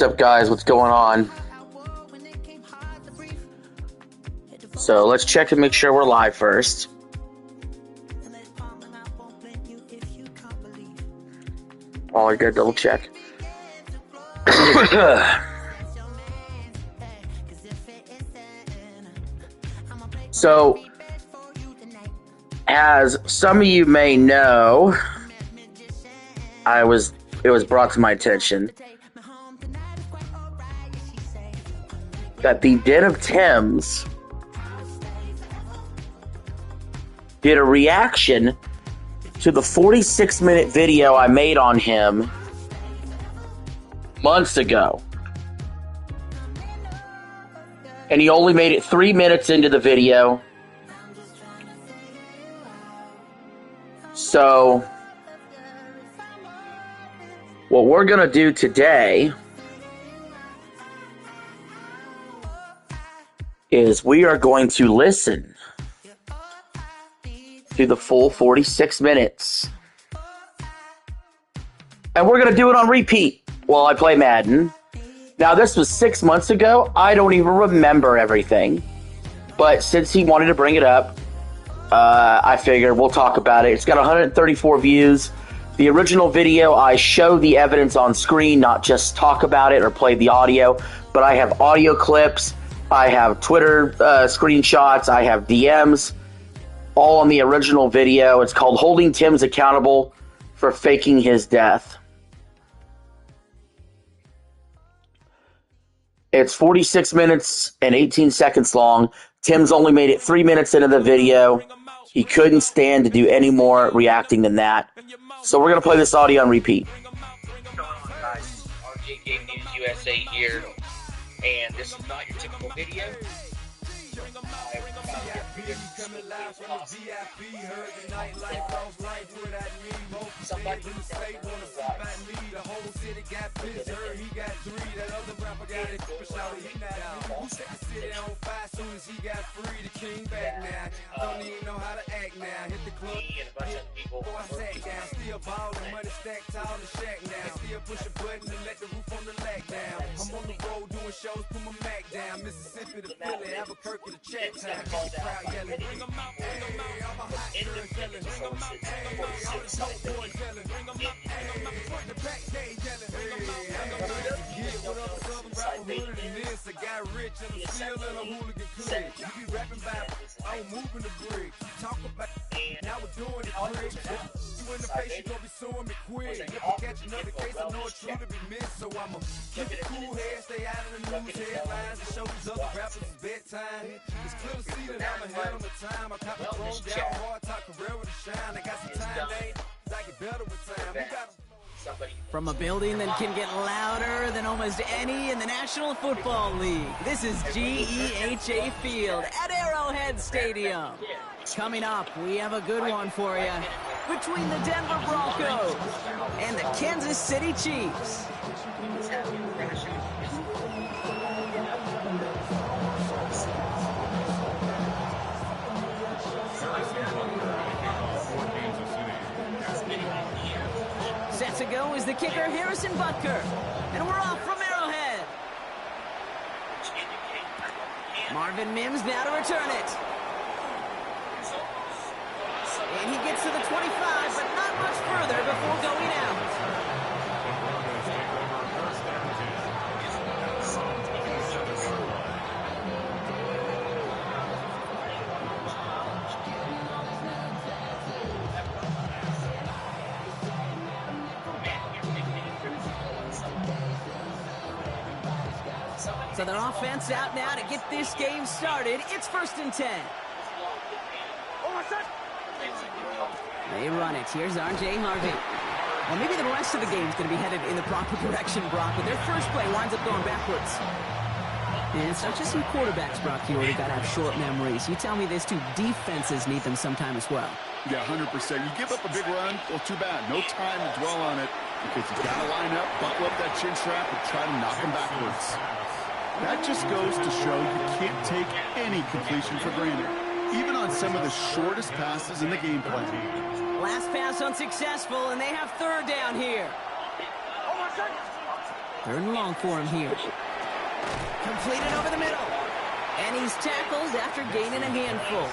What's up, guys? What's going on? So let's check and make sure we're live first. All good, double check. So, as some of you may know, it was brought to my attention that the Den of Tims did a reaction to the 46-minute video I made on him months ago. And he only made it 3 minutes into the video. So, what we're going to do today is we are going to listen to the full 46 minutes. And we're going to do it on repeat while I play Madden. Now, this was 6 months ago. I don't even remember everything. But since he wanted to bring it up, I figured we'll talk about it. It's got 134 views. The original video, I show the evidence on screen, not just talk about it or play the audio. But I have audio clips. I have Twitter screenshots. I have DMs. All on the original video. It's called Holding Tims Accountable for Faking His Death. It's 46 minutes and 18 seconds long. Tims only made it 3 minutes into the video. He couldn't stand to do any more reacting than that. So we're going to play this audio on repeat. What's going on, guys? RJ Game News USA here. And this is not your typical video. Somebody who say wanna see about me, the whole city got pissed. Heard he got 3, that other rapper got it. Shouty, he not me. Who set the city on fire soon as he got free? The king back now. Don't even know how to act now. Hit the club, and a bunch of people. Boy, I sat down, still ballin', money stacked tall and shack now. Still push a button and let the roof on the lag down. I'm on the road doing shows, put my Mac down. Mississippi to Philly, Albuquerque to Chat Town. Get the crowd yelling. Bring 'em out, hey, I'm a hot girl yelling. Bring 'em out, hey, all the dope boys yelling. Bring 'em out, hey, front to back, they yelling. Bring 'em out, yeah, what up, Southern rapper hooded than this? I got rich and I'm still in a hooligan clique. You be rapping about, I'm moving the brick. You talk about, now we're doing it quick. You in the face, you gonna be suing me quick. If I catch another case, I know it's true to be missed. So I'ma keep it cool head, stay out of the news headlines, and show these other rappers it's bedtime. It's clear to see that I'm ahead of my time. I caught the throne down hard, talk career with a shine. I got some time, I get better with time. We got from a building that can get louder than almost any in the National Football League. This is GEHA Field at Arrowhead Stadium. Coming up, we have a good one for you between the Denver Broncos and the Kansas City Chiefs. Set to go is the kicker, Harrison Butker. And we're off from Arrowhead. Marvin Mims now to return it. And he gets to the 25, but not much further before going out. So their offense out now to get this game started. It's 1st and 10. They run it. Here's R.J. Harvey. Well, maybe the rest of the game's going to be headed in the proper direction, Brock, but their first play winds up going backwards. And it's not just some quarterbacks, Brock, you already got to have short memories. You tell me these two defenses need them sometime as well. Yeah, 100%. You give up a big run, well, too bad. No time to dwell on it because you got to line up, buckle up that chin strap, and try to knock them backwards. That just goes to show you can't take any completion for granted, even on some of the shortest passes in the game plan. Last pass unsuccessful, and they have 3rd down here. Third and long for him here. Completed over the middle. And he's tackled after gaining a handful.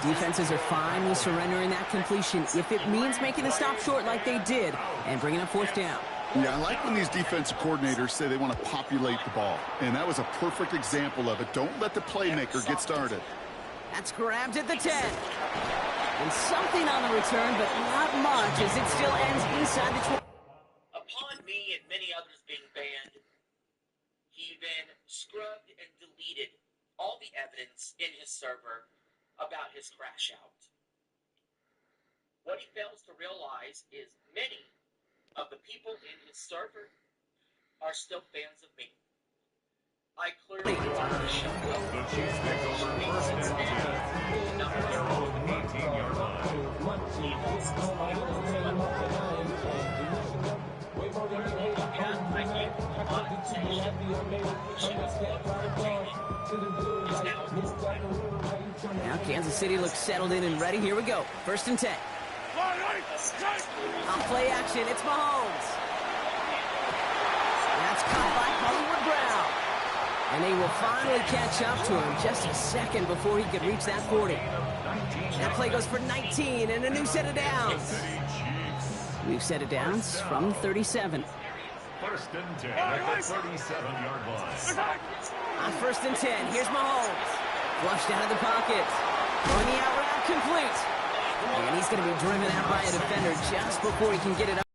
Defenses are fine with surrendering that completion if it means making the stop short like they did and bringing up fourth down. Yeah, I like when these defensive coordinators say they want to populate the ball. And that was a perfect example of it. Don't let the playmaker get started. That's grabbed at the 10. And something on the return, but not much as it still ends inside the 20. Upon me and many others being banned, he then scrubbed and deleted all the evidence in his server about his crash out. What he fails to realize is many of the people in his server are still fans of me. I clearly want to show up. Now Kansas City looks settled in and ready. Here we go. First and 10. On play action, it's Mahomes. That's caught by Hollywood Brown. And they will finally catch up to him just a second before he could reach that 40. That play goes for 19 and a new set of downs. New set of downs from 37. First and 10 at the 37-yard line. On first and 10, here's Mahomes. Flushed out of the pocket. Going the out route complete. And he's going to be driven out by a defender just before he can get it up.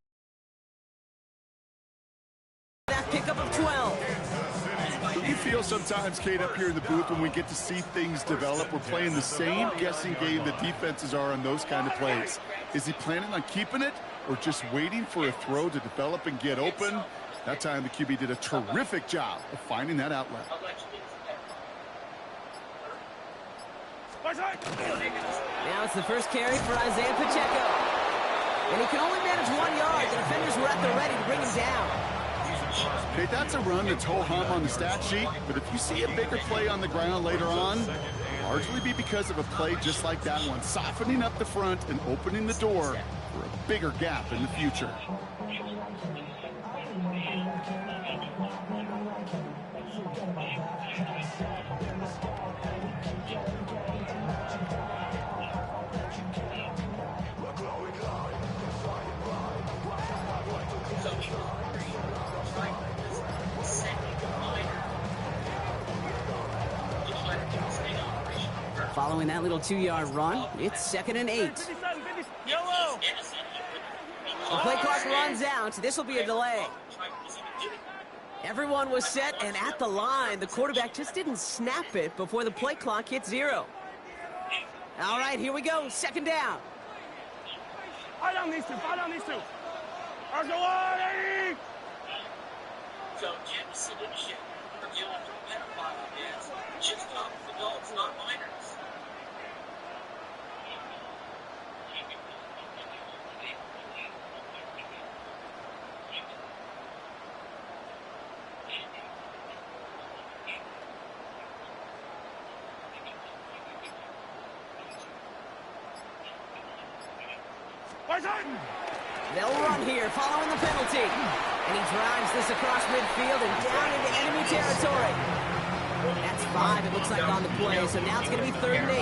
That pickup of 12. You feel sometimes, Kate, up here in the booth when we get to see things develop, we're playing the same guessing game the defenses are on those kind of plays. Is he planning on keeping it or just waiting for a throw to develop and get open? That time the QB did a terrific job of finding that outlet. Now it's the first carry for Isaiah Pacheco. And he can only manage 1 yard. The defenders were at the ready to bring him down. Okay, that's a run that's ho-hum on the stat sheet, but if you see a bigger play on the ground later on, largely be because of a play just like that one, softening up the front and opening the door for a bigger gap in the future. Following that little 2-yard run, it's 2nd and 8. The play clock runs out. This will be a delay. Everyone was set and at the line. The quarterback just didn't snap it before the play clock hit 0. All right, here we go. 2nd down. So Jim's solution for dealing with pedophiles is just talk with adults, not minors. They'll run here following the penalty. And he drives this across midfield and down into enemy territory. That's 5, it looks like, on the play. So now it's going to be 3rd and 8.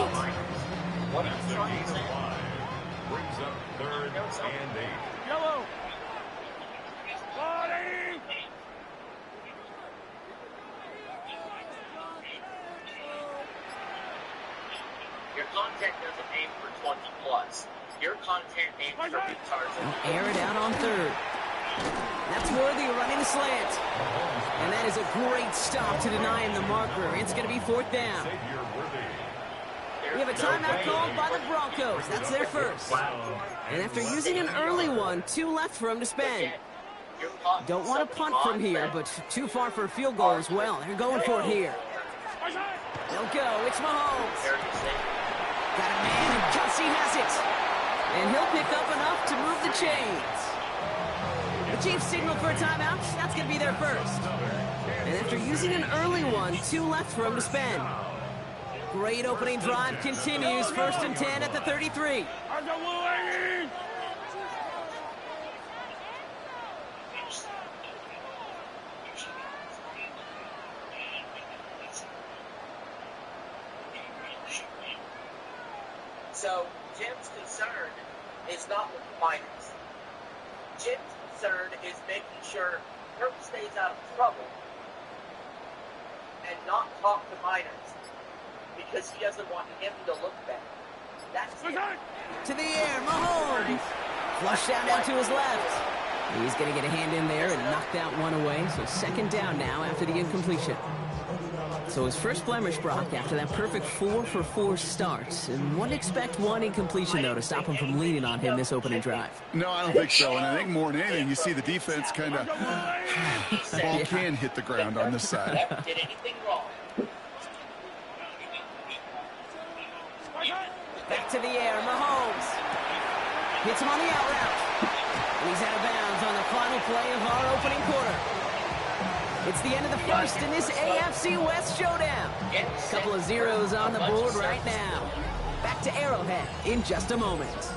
Brings up 3rd and 8. Yellow. Your content doesn't aim for 20 plus. Your content aims for retards. Air it out on 3rd. That's Worthy running the slant. And that is a great stop to deny him the marker. It's going to be 4th down. We have a timeout called by the Broncos. That's their first. And after using an early one, 2 left for him to spend. Don't want to punt from here, but too far for a field goal as well. They're going for it here. They'll go. It's Mahomes. Got a man, and Kelsey has it. And he'll pick up enough to move the chains. The Chiefs signal for a timeout. That's going to be their first. And after using an early one, 2 left for him to spend. Great opening drive continues. 1st and 10 at the 33. So Jim's concern is not with the minors. Jim's concern is making sure Kirk stays out of trouble and not talk to minors because he doesn't want him to look bad. That's it. To the air, Mahomes. Flush down to his left. He's going to get a hand in there and knock that one away. So second down now after the incompletion. So his first blemish, Brock, after that perfect 4-for-4 start. And wouldn't expect one incompletion, though, to stop him from leaning on him this opening drive. No, I don't think so. And I think more than anything, you see the defense kind of ball can hit the ground on this side. Did anything wrong? Back to the air, Mahomes. Hits him on the out route. And he's out of bounds on the final play of our opening quarter. It's the end of the first in this AFC West showdown. Couple of zeros on the board right now. Back to Arrowhead in just a moment.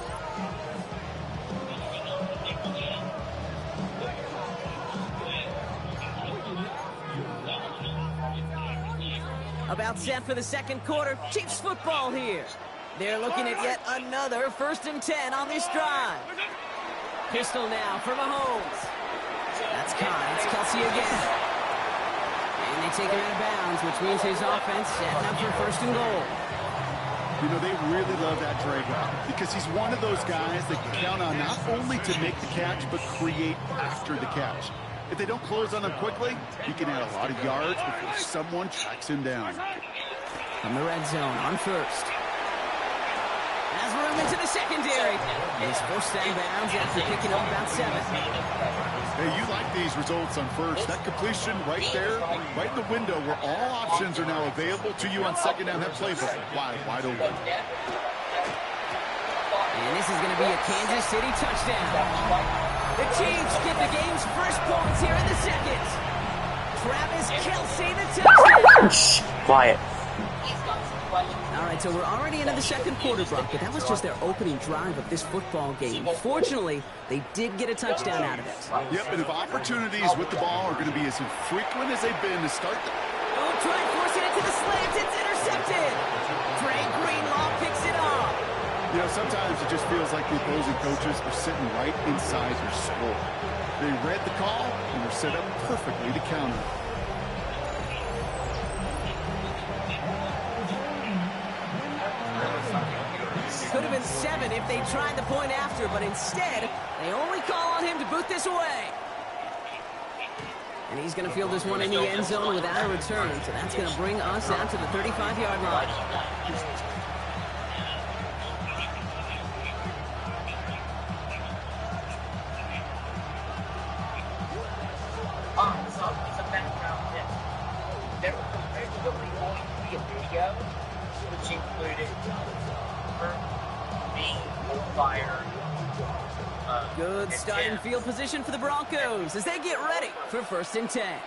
About set for the second quarter. Chiefs football here. They're looking at yet another 1st and 10 on this drive. Pistol now for Mahomes. That's Khan. It's Kelsey again. And they take him out of bounds, which means his offense setting up for 1st and goal. You know, they really love that drag route because he's one of those guys that can count on not only to make the catch, but create after the catch. If they don't close on him quickly, he can add a lot of yards before someone tracks him down. From the red zone on 1st. Has room into the secondary. He's forced out of bounds after picking up about 7. Hey, you like these results on 1st. That completion right there, right in the window where all options are now available to you on 2nd down. That playbook wide open. And this is going to be a Kansas City touchdown. The Chiefs get the game's first points here in the second. Travis Kelce, the touchdown. Shh, quiet. All right, so we're already into the second quarter, Brock, but that was just their opening drive of this football game. Fortunately, they did get a touchdown out of it. Yep, and if opportunities with the ball are going to be as infrequent as they've been to start them. Oh, try forcing it to the slants. It's intercepted. Dre Greenlaw picks it off. You know, sometimes it just feels like the opposing coaches are sitting right inside your skull. They read the call and were set up perfectly to counter. Could have been 7 if they tried the point after, but instead, they only call on him to boot this away. And he's going to field this one in the end zone without a return, so that's going to bring us out to the 35-yard line. It's a background hit. There was originally going to be a video, which included being fired. Good starting field position for the Broncos as they get ready for 1st and 10.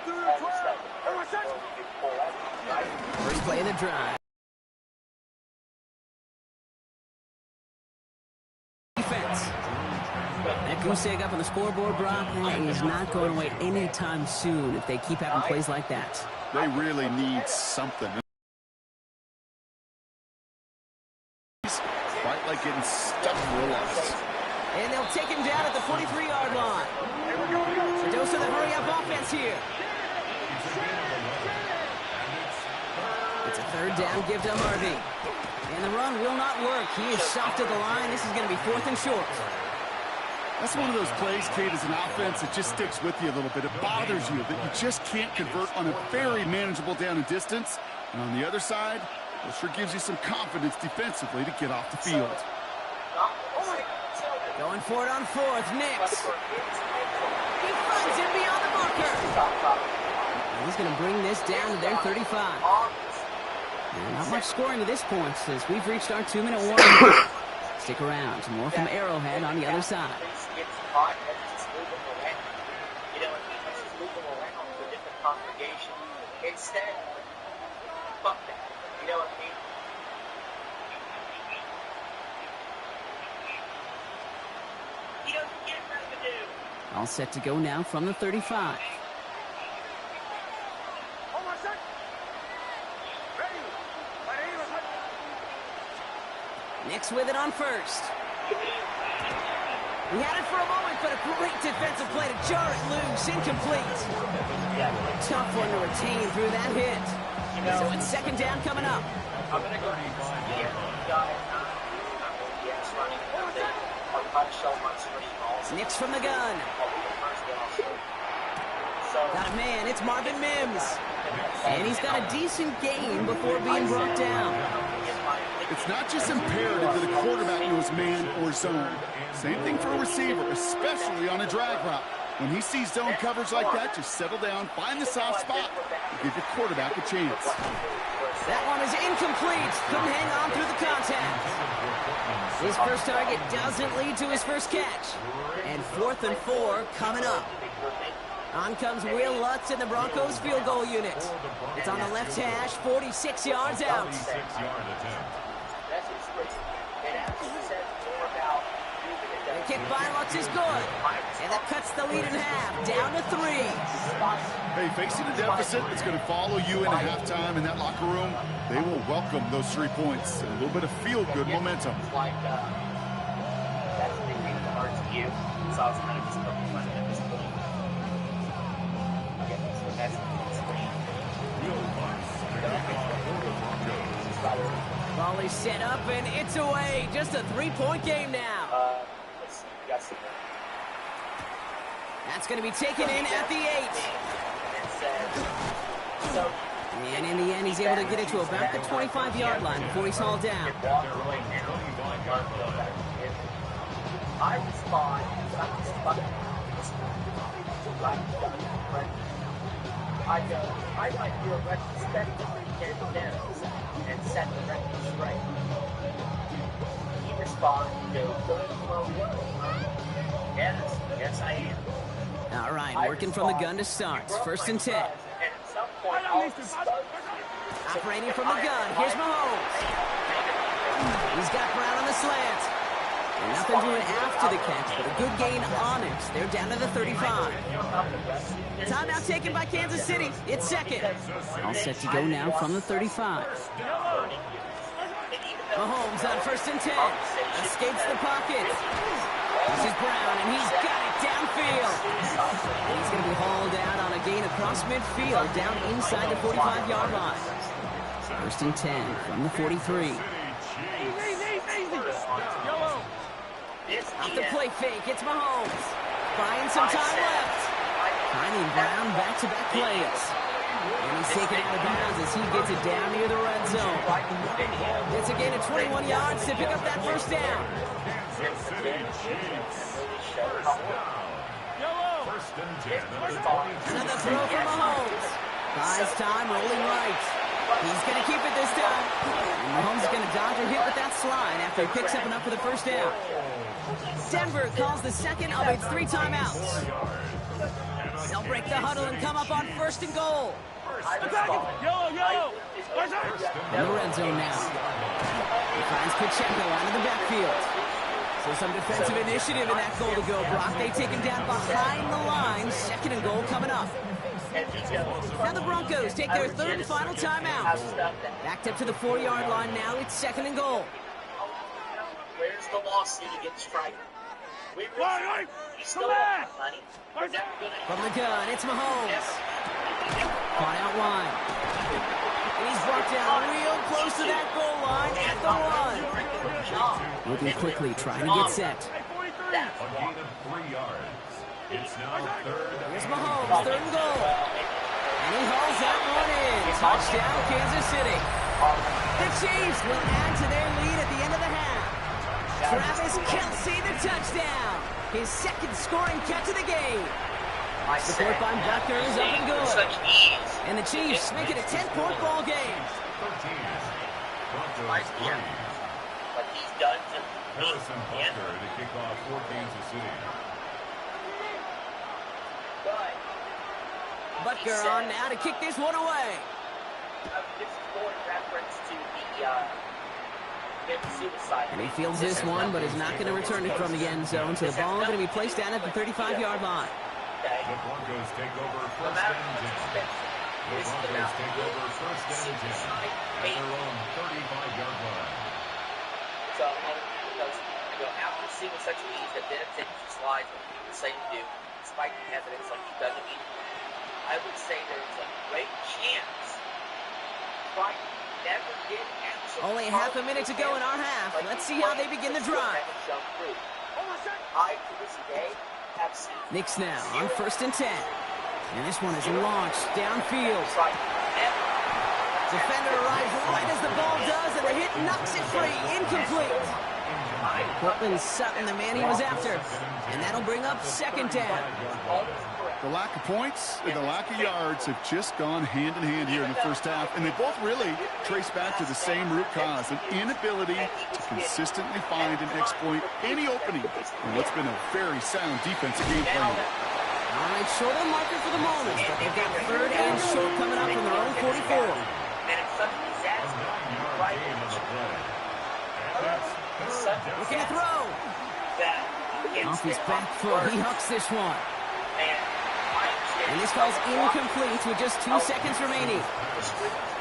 First play of the drive. Defense. That goose egg up on the scoreboard, Brock, that is not going away anytime soon if they keep having plays like that. They really need something. Quite like getting stuck real lost. And they'll take him down at the 43-yard line. A dose of the hurry-up offense here. It's a 3rd down give to Harvey. And the run will not work. He is soft at the line. This is going to be 4th and short. That's one of those plays, Kate, as an offense that just sticks with you a little bit. It bothers you that you just can't convert on a very manageable down and distance. And on the other side, it sure gives you some confidence defensively to get off the field. Going for it on 4th, Nix. He finds him beyond the marker. And he's going to bring this down to their 35. And not much scoring to this point as we've reached our 2-minute warning. Stick around. More from Arrowhead on the other side. Instead, fuck that. You know what I mean? He doesn't get revenue. All set to go now from the 35. Nick's with it on first. He had it for a moment, but a great defensive play to jar it loose. Incomplete. Tough one to retain through that hit. So it's second down coming up. I'm going to go Nick's from the gun. Got a man, it's Marvin Mims. And he's got a decent gain before being brought down. It's not just imperative that a quarterback knows man or zone. Same thing for a receiver, especially on a drag route. When he sees zone coverage like that, just settle down, find the soft spot, and give your quarterback a chance. That one is incomplete. Couldn't hang on through the contact. His first target doesn't lead to his first catch. And 4th and 4 coming up. On comes Will Lutz in the Broncos field goal unit. It's on the left hash, 46 yards out. The kick by Lutz is good. And that cuts the lead in half, down to 3. Hey, facing a deficit that's going to follow you into halftime in that locker room, they will welcome those 3 points and a little bit of feel-good momentum. That's the big thing for RTU. So I was kind of just looking at this point. Okay, so that's the screen. Volley set up and it's away. Just a 3-point game now. Let's see. We got some. That's going to be taken in at the 8. So, and in the end, he's able to get it to about the 25-yard line before he's hauled down. I respond. I go, I might do a retrospective and set the record straight. He responds, yes, I am. All right, working from the gun to start. 1st and 10. And at some point, I'll Operating from the gun, here's Mahomes. He's got Brown on the slant. And nothing doing after the catch, but a good gain on it. They're down to the 35. Timeout taken by Kansas City. It's second. All set to go now from the 35. Mahomes on 1st and 10. Escapes the pocket. This is Brown, and he's got it downfield. He's going to be hauled out on a gain across midfield, down inside the 45-yard line. 1st and 10 from the 43. Off the play fake, it's Mahomes. Buying some time left. Finding Brown back-to-back plays. And he's taken out of bounds as he gets it down near the red zone. It's a gain of 21 yards to pick up that first down. Another throw from Mahomes. Buys time, rolling right. He's going to keep it this time. And Mahomes is going to dodge a hit with that slide after he picks up enough for the first down. Denver calls the second of its 3 timeouts. They'll break the huddle and come up on 1st and goal. Yellow. In the red zone now. He finds Pacheco out of the backfield. So some defensive initiative in that goal to go, Brock. They take him down behind the line. 2nd and goal coming up. Now the Broncos take their 3rd and final timeout. Backed up to the 4-yard line now. It's 2nd and goal. Where's the lawsuit against Striker? He's still got money. From the gun, it's Mahomes. Caught out wide. And he's brought down real close to that goal line at the 1. Moving quickly, trying to get set. A gain of 3 yards. It's now 3rd. Here's Mahomes, 3rd and goal. And he hauls that one in. Touchdown, Kansas City. The Chiefs will add to their lead at the end of the half. Travis Kelce, the touchdown. His 2nd scoring catch of the game. Support by Buckner is up and good. And the Chiefs make it a 10-point ball game. 13. Broncos 3. What he's done to Harrison Butker to kick off for Kansas City. Butker on now to kick this one away. This is more in reference to the suicide. And he fields this one, but is not going to return it from the end zone. So the ball is going to be placed down at the 35-yard line. The Broncos take over 1st and 10. The Broncos take over 1st and 10 at their own 35-yard line. So, because, after seeing such ease that didn't finish the slides what he was saying to do, despite the evidence like he doesn't immediately, I would say there's a great chance Brian never did actually. Only half a minute to go in our half. Let's see how they begin the drive. I, to this day, have seen Knicks now on 1st and 10. And this one is launched downfield. Defender arrives right as the ball does, and the hit knocks it free. Incomplete. Cortland Sutton, the man he was after. And that'll bring up 2nd down. The lack of points and the lack of yards have just gone hand in hand here in the first half, and they both really trace back to the same root cause, an inability to consistently find and exploit any opening in what's been a very sound defensive game plan. All right, short on marker for the moment, but they've got 3rd and short coming up from their own 44. And it's such a disaster. Right in the play. Looking to throw. Off his back foot, he hucks this one. And this ball's incomplete with just 2 seconds remaining.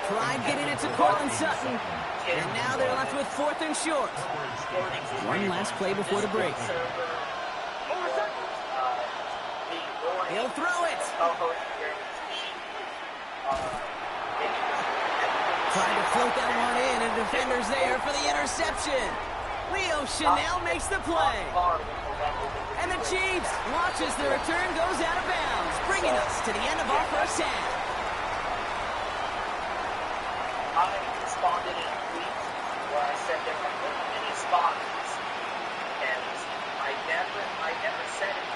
Tried getting it to Cortland Sutton. And now they're left with 4th and short. One last play before the break. He'll throw it. Trying to float that one in, and defender's there for the interception. Leo Chanel makes the play. And the Chiefs watch as the return goes out of bounds, bringing us to the end of our first half. I responded in a tweet where I said there were many spots, and I never said it.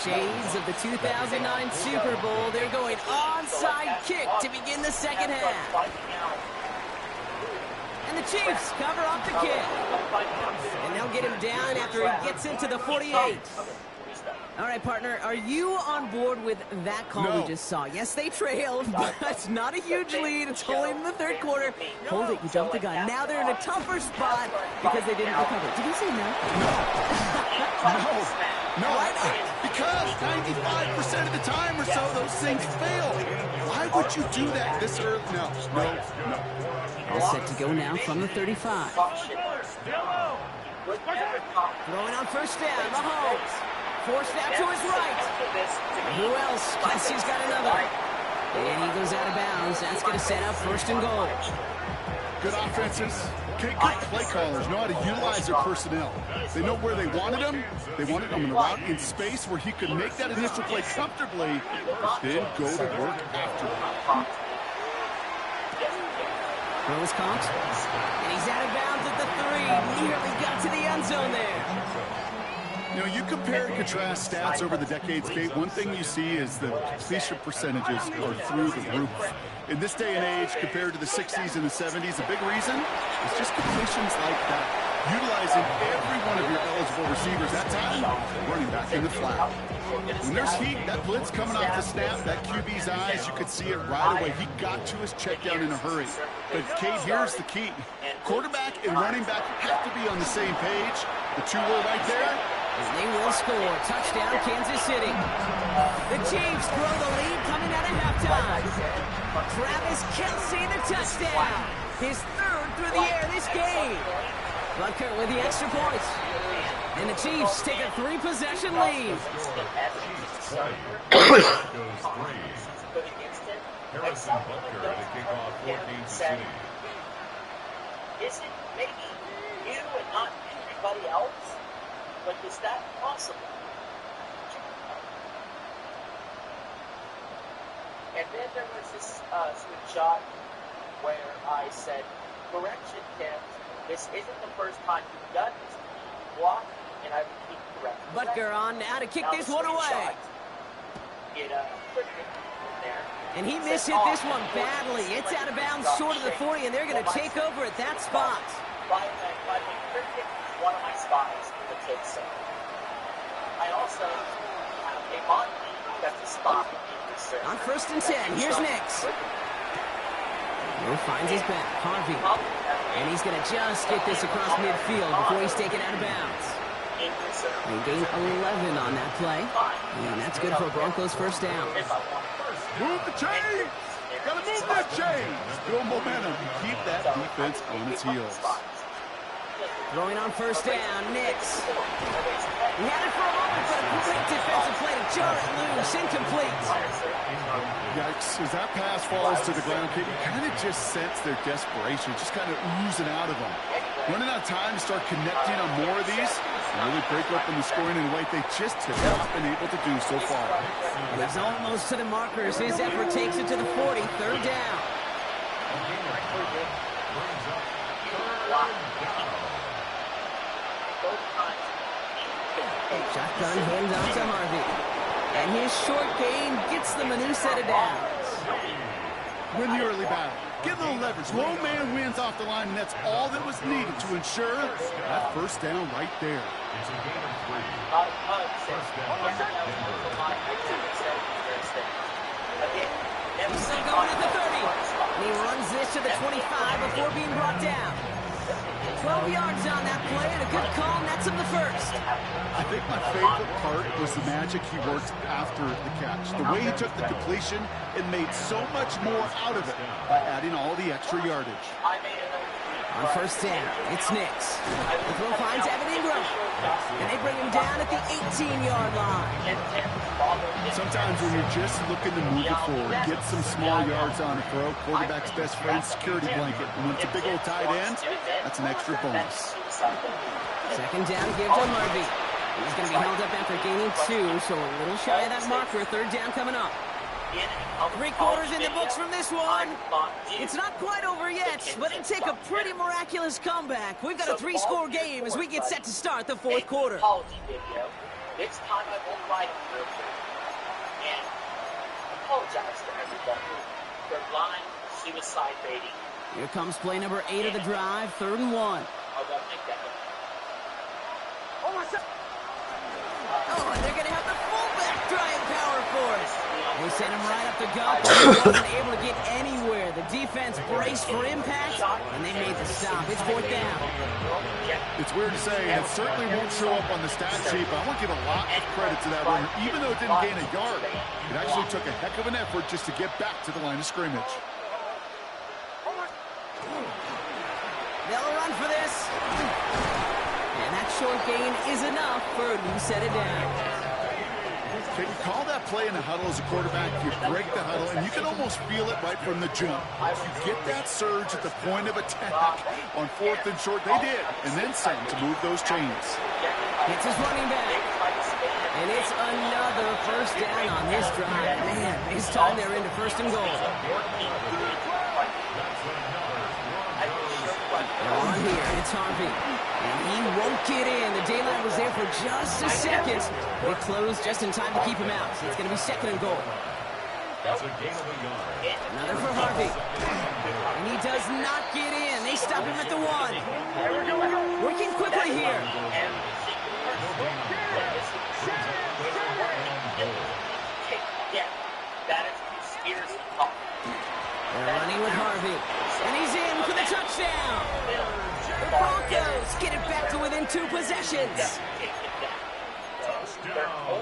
Shades of the 2009 Super Bowl. They're going onside kick to begin the second half. And the Chiefs cover up the kick. And they'll get him down after he gets into the 48. All right, partner, are you on board with that call we just saw? Yes, they trailed, but it's not a huge lead. It's only in the 3rd quarter. Hold it, you jumped the gun. Now they're in a tougher spot because they didn't recover. Did you say no? No, why not? Because 95% of the time or so, those things fail. Why would you do that this early? No. All set to go now from the 35. Throwing on 1st down, Mahomes. Forced out to his right. Who else? Kelsey's got another. And he goes out of bounds. That's going to set up 1st and goal. Good offenses. Good play callers know how to utilize their personnel. They know where they wanted them. They wanted them in a route in space where he could make that initial play comfortably, then go to work after it. Throws caught. And he's out of bounds at the 3. Nearly got to the end zone there. You compare and contrast stats over the decades, Kate. One thing you see is the completion percentages are through the roof. In this day and age, compared to the 60s and the 70s, a big reason is just completions like that. Utilizing every one of your eligible receivers. That time, running back in the flat. When there's heat, that blitz coming off the snap, that QB's eyes, you could see it right away. He got to his check down in a hurry. But, Kate, here's the key. Quarterback and running back have to be on the same page. The two were right there. And they will score. Touchdown, Kansas City. The Chiefs grow the lead coming out of halftime. Travis Kelce, the touchdown. His 3rd through the air this game. Butker with the extra point. And the Chiefs take a 3-possession lead. Harrison Butker to kick off 14-7. Is it maybe you and not anybody else? But is that possible? And then there was this screenshot where I said, correction, Tim, this isn't the first time you've done this. Block, and I repeat correction. Butker on now to kick this one away. It put it in there. And he mishit this one badly. It's out of bounds short of the 40, and they're going to take over at that spot. By one of my spots in the kids center. I also have a Monty that's a spot in the center. On 1st and 10, here's Nix. Will finds his back, Harvey. And he's going to just get this across midfield before he's taken out of bounds. They gain 11 on that play. And that's good for Broncos' 1st down. Move the chains! Gotta move that chains! Build momentum. Keep that defense on its heels. Throwing on first down, Nix. He had it for a moment, but a great defensive play to jar it loose. Incomplete. Yikes. As that pass falls to the ground, you kind of just sense their desperation, just kind of oozing out of them. Running out of time to start connecting on more of these and really break open the scoring in a way they just have not been able to do so far. He's almost to the markers. His effort takes it to the 40. Third down. Shotgun hands off to Harvey. And his short gain gets them a new set of downs. Win the early battle. Get a little leverage. Low man wins off the line, and that's all that was needed to ensure that first down right there. It's a game of 3. First down. He's still going at the 30. And he runs this to the 25 before being brought down. 12 yards on that play, and a good call nets him the first. I think my favorite part was the magic he worked after the catch. The way he took the completion and made so much more out of it by adding all the extra yardage. On first down, it's Nix. The throw finds Evan Ingram. And they bring him down at the 18-yard line. Sometimes when you're just looking to move it forward, get some small yards on a throw, quarterback's best friend, security blanket. And when it's a big old tight end, that's an extra bonus. Second down, give to Harvey. He's going to be held up after gaining 2, so a little shy of that marker. Third down coming up. 3 quarters in the books from this one. It's not quite over yet, but it'd take a pretty miraculous comeback. We've got a 3-score game as we get set to start the 4th quarter. This time I won't write it real quick. And apologize to everybody for blind suicide baiting. Here comes play number 8 of the drive, 3rd and 1. I won't make that one. Oh, and they're going to have the fullback trying power for us. They sent him right up the gut, but he wasn't able to get anywhere. The defense braced for impact, and they made the stop. It's 4th down. It's weird to say, and it certainly won't show up on the stat sheet, but I want to give a lot of credit to that runner. Even though it didn't gain a yard, it actually took a heck of an effort just to get back to the line of scrimmage. They'll run for this. And that short gain is enough for a new set of downs. Can you call that play in the huddle as a quarterback? You break the huddle, and you can almost feel it right from the jump. You get that surge at the point of attack on 4th and short. They did, and then some to move those chains. It's his running back. And it's another first down on this drive. Man, this time they're into 1st and goal. They're on here. It's Harvey. And he won't get in. The daylight was there for just a second. They closed just in time to keep him out. So it's going to be 2nd and goal. That's a gain of a yard. Another for Harvey. And he does not get in. They stop him at the 1. Working quickly here. They're running with Harvey. And he's in for the touchdown. The Broncos get it back to within 2 possessions.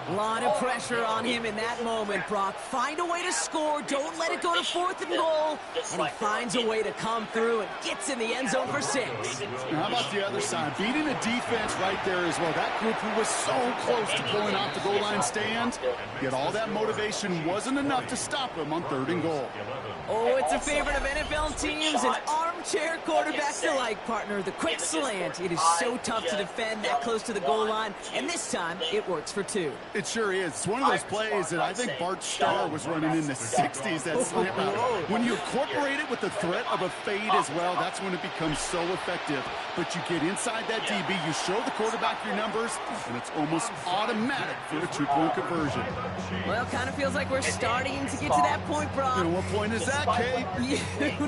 A lot of pressure on him in that moment, Brock. Find a way to score. Don't let it go to 4th and goal. And he finds a way to come through and gets in the end zone for 6. Now, how about the other side? Beating the defense right there as well. That group who was so close to pulling off the goal line stand, yet all that motivation wasn't enough to stop him on 3rd and goal. Oh, it's a favorite of NFL teams and armchair quarterbacks alike, partner. The quick slant. It is so tough to defend that close to the goal line, and this time it works for 2. It sure is. It's one of those plays that I think Bart Starr was running in the 60s, that slant route. When you incorporate it with the threat of a fade as well, that's when it becomes so effective. But you get inside that DB, you show the quarterback your numbers, and it's almost automatic for a 2-point conversion. Well, kind of feels like we're starting to get to that point, Brock. And what point is that, Kate? You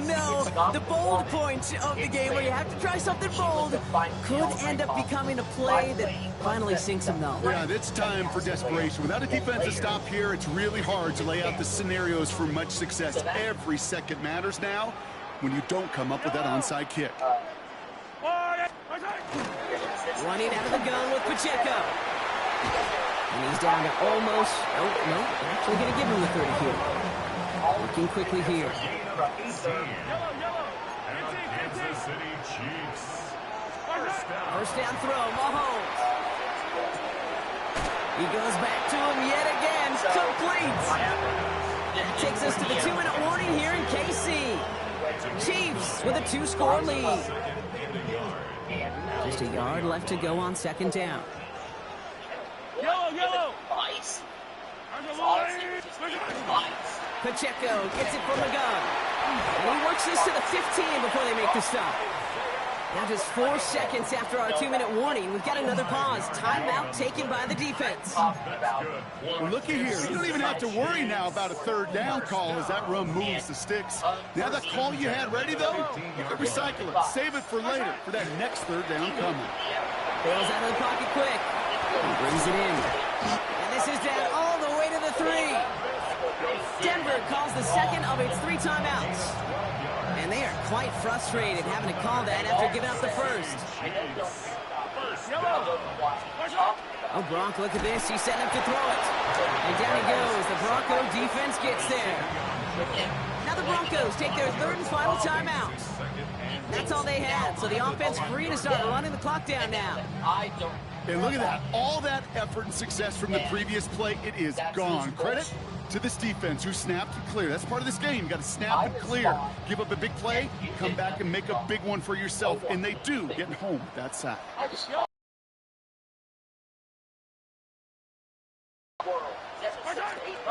know, the bold point of the game where you have to try something bold could end up becoming a play that finally sinks him, though. Yeah, it's time for desperation. Without a defensive stop here, it's really hard to lay out the scenarios for much success. Every second matters now when you don't come up with that onside kick. Running out of the gun with Pacheco. And he's down to almost... Oh, no, they're actually going to give him the 30 here. Working quickly here. And the Kansas City Chiefs. First down throw, Mahomes. He goes back to him yet again. Complete. That takes us to the 2-minute warning here in KC. Chiefs with a 2-score lead. Just a yard left to go on second down. Yellow! Pacheco gets it from the gun. And he works this to the 15 before they make the stop. Now just 4 seconds after our 2-minute warning, we've got another pause. Timeout taken by the defense. Well, looky here. You don't even have to worry now about a third down call as that run moves the sticks. Now that call you had ready, though, you can recycle it. Save it for later for that next third down coming. Bails out of the pocket quick. And brings it in. And this is down all the way to the 3. Denver calls the second of its 3 timeouts. And they are quite frustrated having to call that after giving up the first. Oh, Gronk, look at this. He's setting up to throw it. And down he goes. The Bronco defense gets there. Now the Broncos take their 3rd and final timeout. That's all they had. So the offense free to start running the clock down now. And look at that. All that effort and success from the previous play, it is gone. Credit to this defense who snapped and clear. That's part of this game. You got to snap and clear. Give up a big play, come back and make a big one for yourself. And they do, getting home with that sack. They're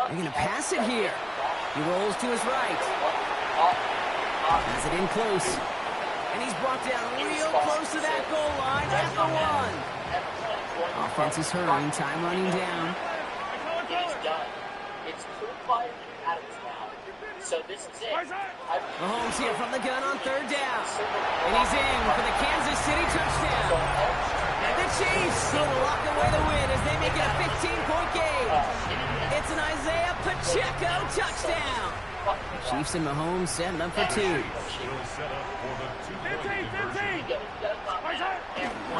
going to pass it here. He rolls to his right. Has it in close. And he's brought down real close to that goal line at the 1. Offense is hurrying. Time running down. It's full fire out of his mouth. So this is it. Mahomes here from the gun on 3rd down. And he's in for the Kansas City touchdown. And the Chiefs going to lock away the win as they make it a 15-point game. It's an Isaiah Pacheco touchdown. Chiefs and Mahomes setting up for 2. All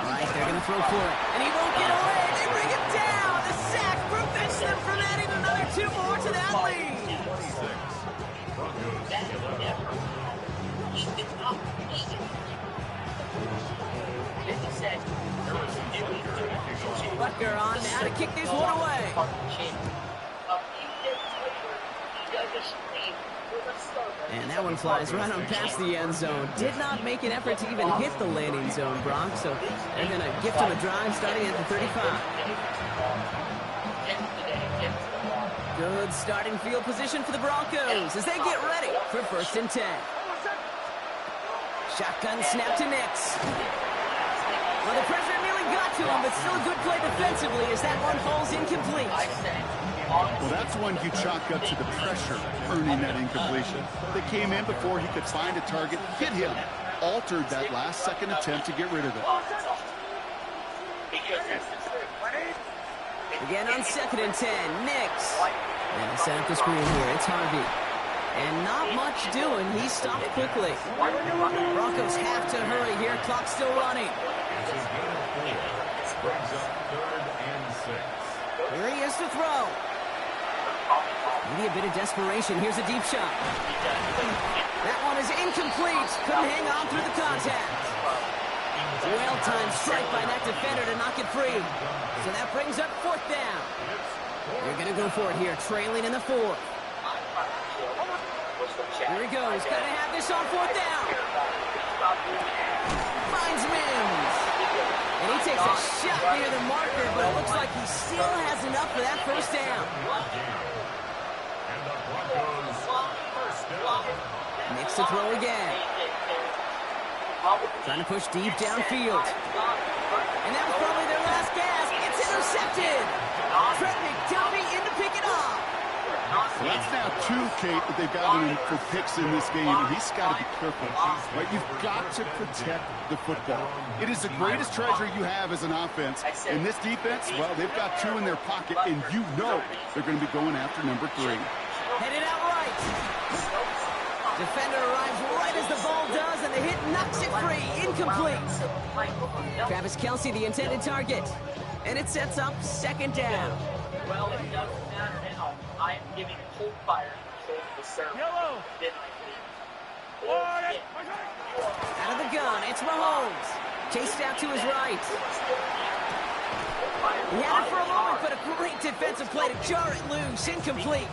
right, they're going to throw for it. And he won't get away. They bring him down. The sack prevents them from adding another 2 more to that lead. Butker on now to kick this one away. And that one flies right on past the end zone. Did not make an effort to even hit the landing zone, Brock. So they're going to gift him a drive starting at the 35. Good starting field position for the Broncos as they get ready for 1st and 10. Shotgun snap to Nix. Well, the pressure nearly got to him, but still a good play defensively as that one falls incomplete. Well, that's one you chalk up to the pressure earning that incompletion. They came in before he could find a target, hit him, altered that last-second attempt to get rid of it. Again on 2nd and 10, Nix. And set up the screen here, it's Harvey. And not much doing, he stopped quickly. Broncos have to hurry here, clock's still running. Here he is to throw. Maybe a bit of desperation. Here's a deep shot. That one is incomplete. Couldn't hang on through the contact. Well-timed strike by that defender to knock it free. So that brings up 4th down. They're going to go for it here, trailing in the 4th. Here he goes. Got to have this on 4th down. Finds Mims. And he takes a shot near the marker, but it looks like he still has enough for that 1st down. Nix to throw again. Trying to push deep downfield. And that was probably their last gasp. It's intercepted. Trent McDuffie in to pick it off. Well, that's now 2, Kate, that they've got him for picks in this game, and he's got to be careful. Right? You've got to protect the football. It is the greatest treasure you have as an offense. In this defense, well, they've got 2 in their pocket, and you know they're going to be going after number 3. Headed out right. Defender arrives right as the ball does, and the hit knocks it free. Incomplete. Travis Kelce, the intended target. And it sets up 2nd down. Well, it doesn't matter now. I am giving cold fire control to the server. Out of the gun, it's Mahomes. Chased out to his right. He had it for a moment, but a great defensive play to jar it loose. Incomplete.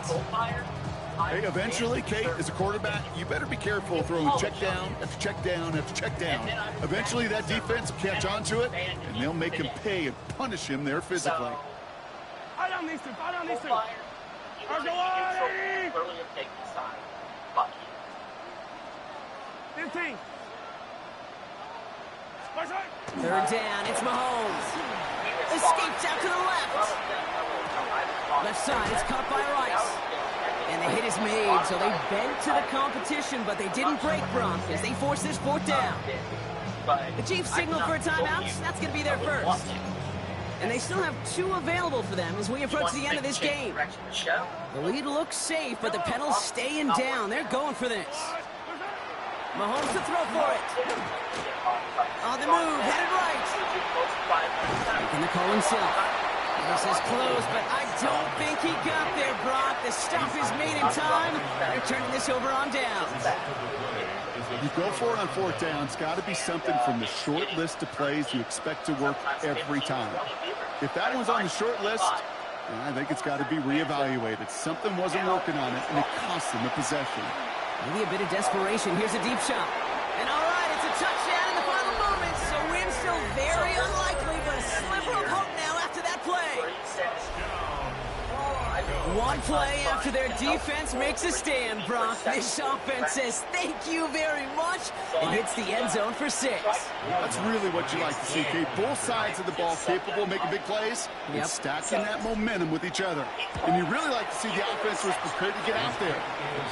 Hey, eventually, Kate, as a quarterback, you better be careful throwing check down after check down after check down. Eventually, that defense will catch on to it, and they'll make him pay and punish him there physically. I don't need to. Earlier take this time. Fuck you. 15. Third down, it's Mahomes. Escapes out to the left. Left side, it's caught by Rice. And the hit is made, so they bent to the competition, but they didn't break Brock as they force this fourth down. The Chiefs signal for a timeout. That's going to be their first. And they still have 2 available for them as we approach the end of this game. The lead looks safe, but the Pedals staying down. They're going for this. Mahomes to throw for it. On the move, headed right. Making the call himself. This is close, but I don't think he got there, Brock. The stop is made in time. They're turning this over on downs. You go for it on fourth down. It's got to be something from the short list of plays you expect to work every time. If that one's on the short list, I think it's got to be reevaluated. Something wasn't working on it, and it cost them the possession. Maybe a bit of desperation. Here's a deep shot. And all right, it's a touchdown in the final moments. So win still very unlikely, but a sliver of hope now after that play. One play after their defense makes a stand, Brock. This offense says thank you very much and hits the end zone for 6. That's really what you like to see, Kate. Both sides of the ball capable of making big plays and stacking that momentum with each other. And you really like to see the offense was prepared to get out there.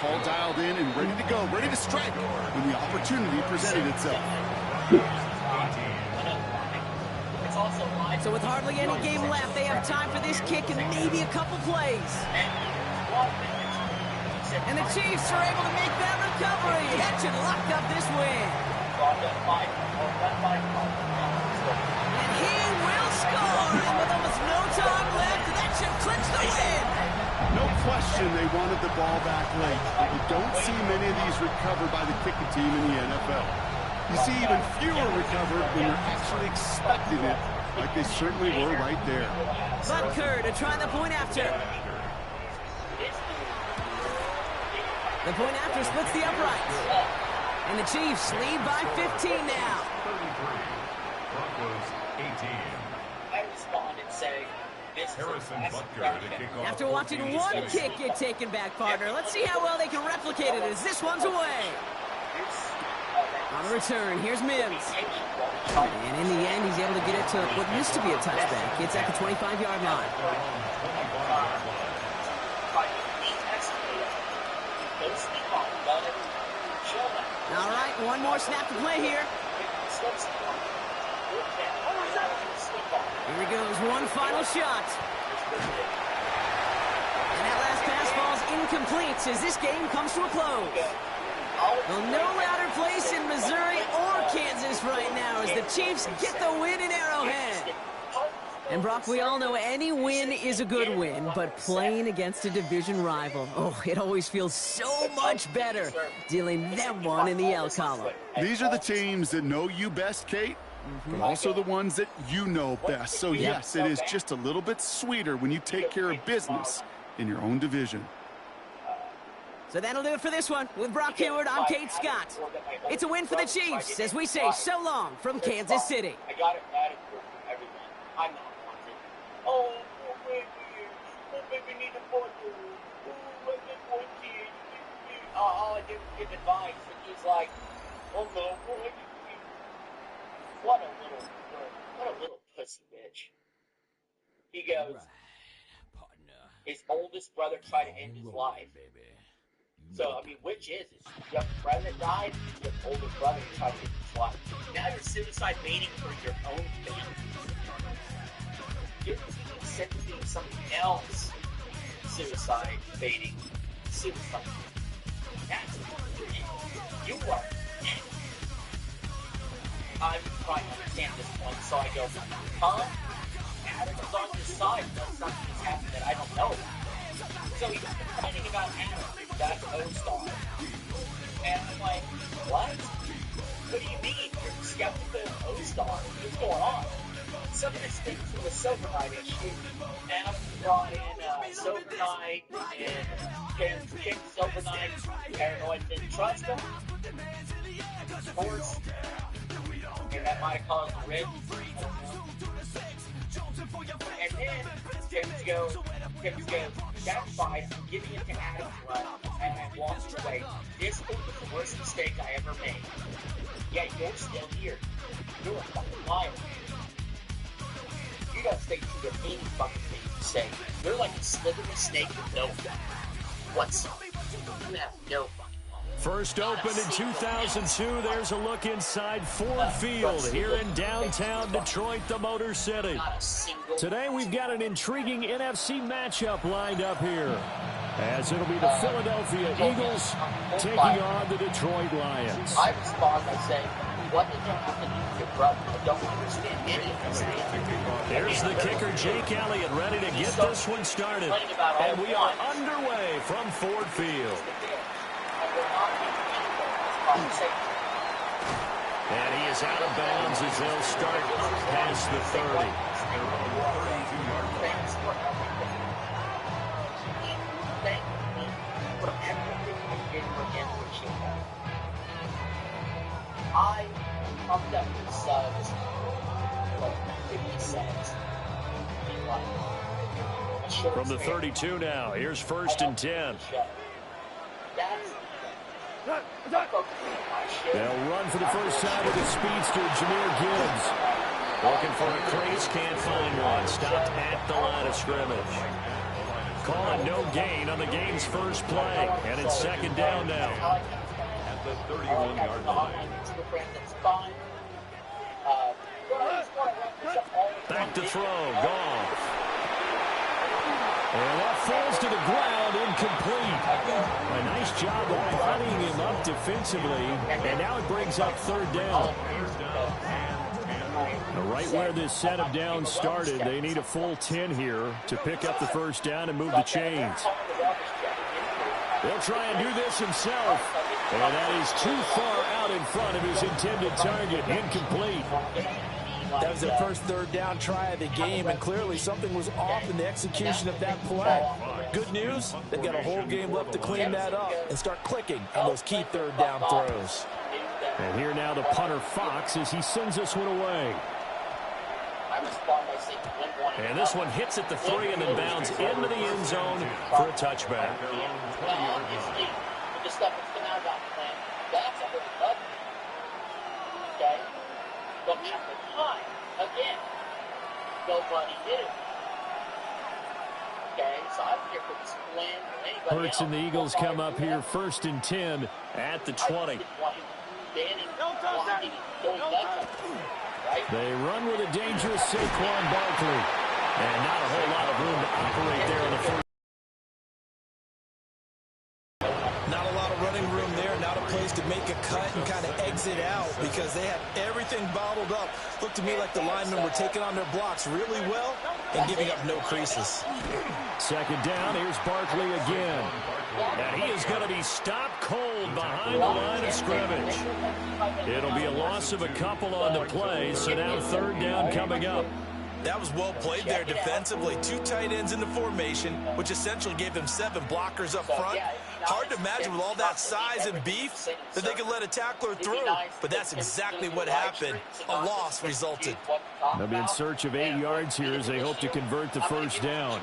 All dialed in and ready to go, ready to strike when the opportunity presented itself. So with hardly any game left, they have time for this kick and maybe a couple plays. And the Chiefs are able to make that recovery. That should lock up this win. And he will score. And with almost no time left, that should clinch the win. No question they wanted the ball back late. But you don't see many of these recovered by the kicking team in the NFL. You see even fewer recovered when you're actually expecting it, like they certainly were right there. Butker to try the point after. The point after splits the uprights. And the Chiefs lead by 15 now. Broncos 18. I responded saying, Harrison Butker to kick off. After watching one kick get taken back, partner, let's see how well they can replicate it as this one's away. On the return, here's Mims. And in the end, he's able to get it to what used to be a touchback. It's at the 25-yard line. All right, one more snap to play here. Here he goes, one final shot. And that last pass falls incomplete as this game comes to a close. Well, no louder place in Missouri or Kansas right now as the Chiefs get the win in Arrowhead. And Brock, we all know any win is a good win, but playing against a division rival, oh, it always feels so much better dealing them one in the L column. These are the teams that know you best, Kate, but also the ones that you know best. So, yes, it is just a little bit sweeter when you take care of business in your own division. So that'll do it for this one. With Brock Hayward, I'm Kate Scott. It's a win for the Chiefs as we say so long from Kansas City. I got it bad for everyone. I'm not wanted. Oh, baby need a photo. Oh, I didn't want kids. I didn't get advice. And he's like, oh no, what a little pussy bitch. He goes, his oldest brother tried to end his life. So, I mean, which is it? You have a brother that died, you have an older brother that tried to end his life. Now you're suicide baiting for your own family. You're sending something else. Suicide baiting. Suicide. That's you are. I'm trying to understand this point, so I go, huh? Adam is on your side, but something's happened that I don't know about. So he's complaining about Adam, that O-star. And I'm like, what? What do you mean? You're skeptical of O-stars? star. What's going on? Some of this things from the Silver Knight issue. Adam brought in Silver Knight and Terrence kicked Silver Knight. Paranoid didn't trust him. Of course. And that might have caused a rift. And then Terrence goes, that's fine. I'm giving it to Adam's run and walks away. This was the worst mistake I ever made. Yeah, you're still here. You're a fucking liar. You don't stay true to any fucking thing you say. You're like a slithery snake with no whatsoever. You have no fucking law. First opened in 2002. There's a look inside Ford Field here in downtown Detroit, the Motor City. Today we've got an intriguing NFC matchup lined up here, as it'll be the Philadelphia Eagles taking on the Detroit Lions. I respond by saying, what did you have to do with your brother? I don't understand any of this. Here's the kicker, Jake Elliott, ready to get this one started. And we are underway from Ford Field. And he is out of bounds as they'll start past the 30. I pumped up the subs like 50 cents. From the 32 now, here's 1st and 10. They'll run for the first time with the speedster, Jahmyr Gibbs. Looking for a crease, can't find one. Stopped at the line of scrimmage. Calling no gain on the game's first play, and it's 2nd down now. At the 31-yard line. Back to throw, Goff. And that falls to the ground, incomplete. A nice job of bodying him up defensively, and now it brings up 3rd down. Right where this set of downs started, they need a full 10 here to pick up the 1st down and move the chains. He'll try and do this himself, and that is too far out in front of his intended target, incomplete. That was their first 3rd down try of the game, and clearly something was off in the execution of that play. Good news, they've got a whole game left to clean that up and start clicking on those key 3rd down throws. And here now the punter Fox as he sends this one away. And this one hits at the 3 and then bounds into the end zone for a touchback. But at the time, again, nobody did it. Okay, so I don't care if it's Glenn or anybody Hurts and the Eagles come up here 1st and 10 at the 20. They run with a dangerous Saquon Barkley. And not a whole lot of room to operate there on the first. Not a lot of running room there, not a place to make a cut and kind of exit out because they have everything bottled up. Looked to me like the linemen were taking on their blocks really well and giving up no creases. 2nd down, here's Barkley again. And he is going to be stopped cold behind the line of scrimmage. It'll be a loss of a couple on the play, so now 3rd down coming up. That was well played there defensively. 2 tight ends in the formation, which essentially gave them 7 blockers up front. Hard to imagine with all that size and beef that they could let a tackler through. But that's exactly what happened. A loss resulted. They'll be in search of 8 yards here as they hope to convert the 1st down.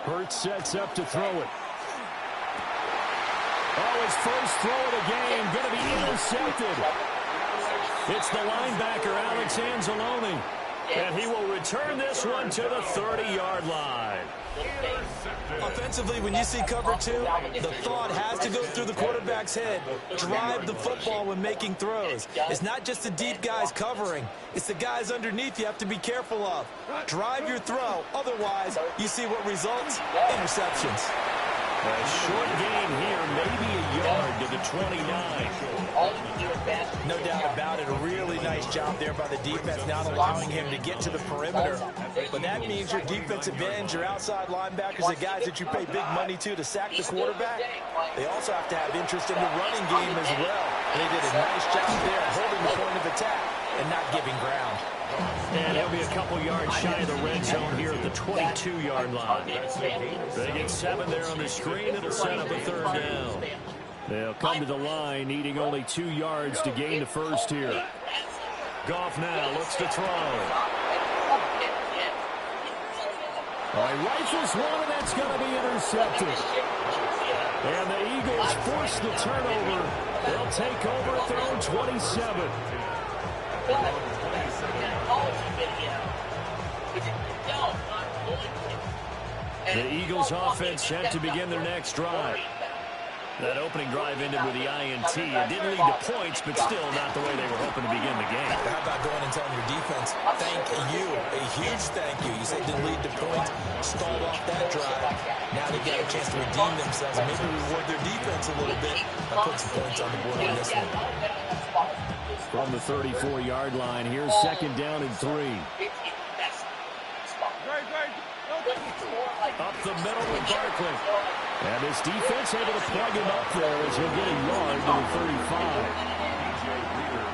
Hurts sets up to throw it. Oh, his first throw of the game going to be intercepted. It's the linebacker, Alex Anzalone. And he will return this one to the 30-yard line. Offensively, when you see cover 2, the thought has to go through the quarterback's head. Drive the football when making throws. It's not just the deep guys covering. It's the guys underneath you have to be careful of. Drive your throw. Otherwise, you see what results? Interceptions. A short gain here, maybe a yard to the 29. No doubt about it. A really nice job there by the defense, not allowing him to get to the perimeter. But that means your defensive ends, your outside linebackers, the guys that you pay big money to sack the quarterback, they also have to have interest in the running game as well. And they did a nice job there holding the point of attack and not giving ground. And he'll be a couple yards shy of the red zone here at the 22-yard line. They get 7 there on the screen. It'll set up a 3rd down. They'll come to the line, needing only 2 yards to gain the first here. Goff now looks to throw. All right, rifles one, and that's going to be intercepted. And the Eagles force the turnover. They'll take over at their own 27. The Eagles offense set to begin their next drive. That opening drive ended with the INT. It didn't lead to points, but still not the way they were hoping to begin the game. How about going and telling your defense, thank you, a huge thank you. You said it didn't lead to points, stalled off that drive. Now they got a chance to redeem themselves and maybe reward their defense a little bit by putting some points on the board on this one. From the 34-yard line, here's 2nd down and 3. Up the middle with Barkley. And this defense able to plug him up there as he'll get a yard to the 35.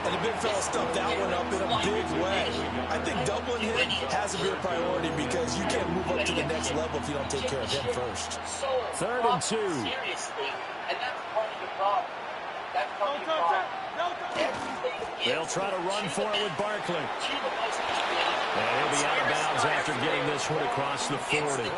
And the big fella stuffed that one up in a big way. I think doubling him has to be a priority because you can't move up to the next level if you don't take care of him first. 3rd and 2. They'll try to run for it with Barkley. And he'll be out of bounds after getting this one across the 40.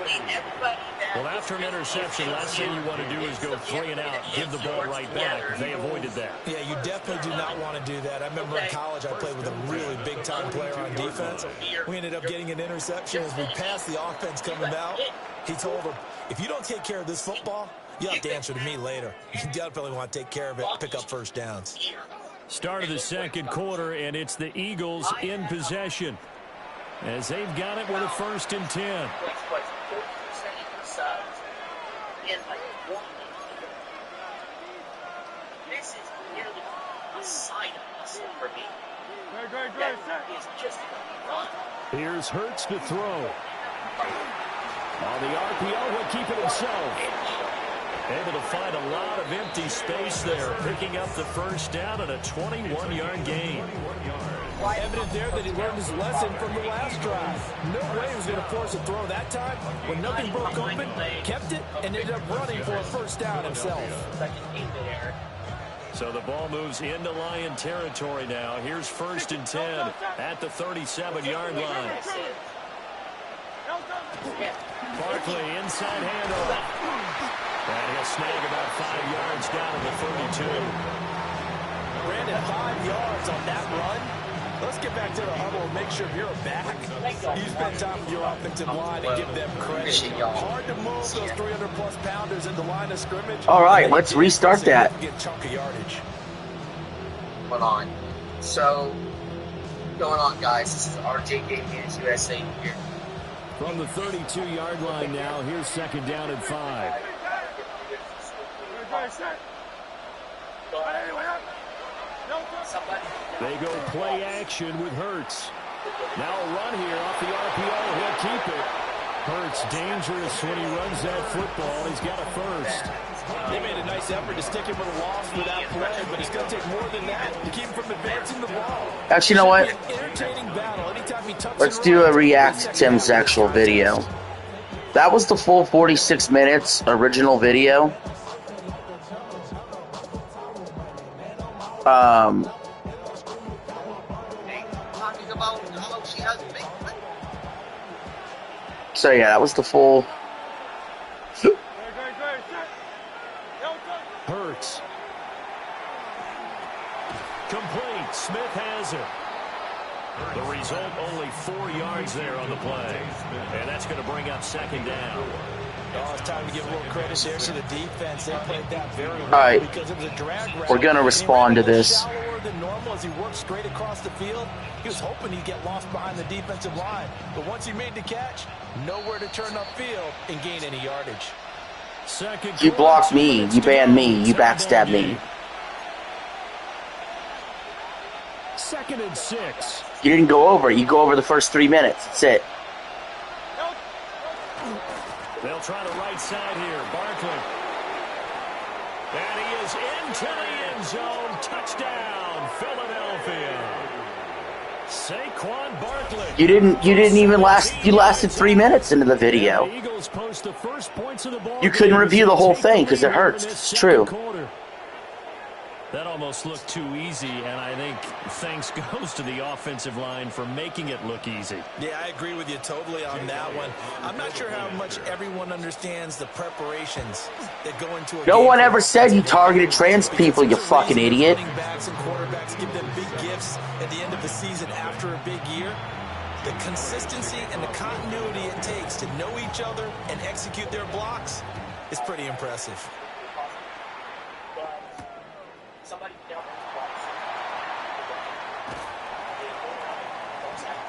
Well, after an interception, last thing you want to do is go 3 and out, give the ball right back. They avoided that. Yeah, you definitely do not want to do that. I remember in college I played with a really big-time player on defense. We ended up getting an interception. As we passed the offense coming out, he told him, if you don't take care of this football, you'll have to answer to me later. You definitely want to take care of it and pick up first downs. Start of the 2nd quarter, and it's the Eagles in possession as they've got it with a 1st and 10. This is nearly a side hustle for me. Here's Hurts to throw. On the RPO, he'll keep it himself. Able to find a lot of empty space there, picking up the 1st down and a 21-yard gain. Evident there that he learned his lesson from the last drive. No way he was going to force a throw that time. When nothing broke open, kept it, and ended up running for a 1st down himself. So the ball moves into Lion territory now. Here's 1st and 10 at the 37-yard line. Barkley, inside handoff. And he'll snag about 5 yards down to the 32. Brandon, 5 yards on that run. Let's get back to the huddle and make sure you're back. You spend time with your offensive line and give them credit. Hard to move those 300-plus pounders in the line of scrimmage. All right, let's restart that. Get a chunk of yardage. Hold on. So, going on, guys. This is RJ Game News USA here. From the 32-yard line now, here's 2nd down and 5. They go play action with Hurts. Now a run here off the RPO. He'll keep it. Hurts dangerous when he runs that football. He's got a 1st. They made a nice effort to stick him with a loss for that play, but it's going to take more than that to keep him from advancing the ball. Actually, you know what? Let's do a react to Tim's actual video. That was the full 46 minutes original video. So yeah, that was the full. Hurts. Complete. Smith has it. The result, only 4 yards there on the play. And that's going to bring up 2nd down. Oh, it's time to give a little credit there to the defense. They played that very well. All right, because it was a drag route. we're going to respond to this. Shallower than normal as he worked straight across the field. He was hoping he'd get lost behind the defensive line. But once he made the catch, nowhere to turn upfield and gain any yardage. You blocked me. You banned me. You backstabbed me. 2nd and 6. You didn't go over. You go over the first 3 minutes. That's it. They'll try the right side here. Barkley. And he is into the end zone. Touchdown, Philadelphia. Saquon Barkley. You didn't even last. You lasted 3 minutes into the video. Eagles post the first points of the ball. You couldn't review the whole thing because it hurts. It's true. That almost looked too easy, and I think thanks goes to the offensive line for making it look easy. Yeah, I agree with you totally on that one. I'm not sure how much everyone understands the preparations that go into a No game. one ever said you targeted trans people, you fucking idiot. Running backs and quarterbacks give them big gifts at the end of the season after a big year. The consistency and the continuity it takes to know each other and execute their blocks is pretty impressive.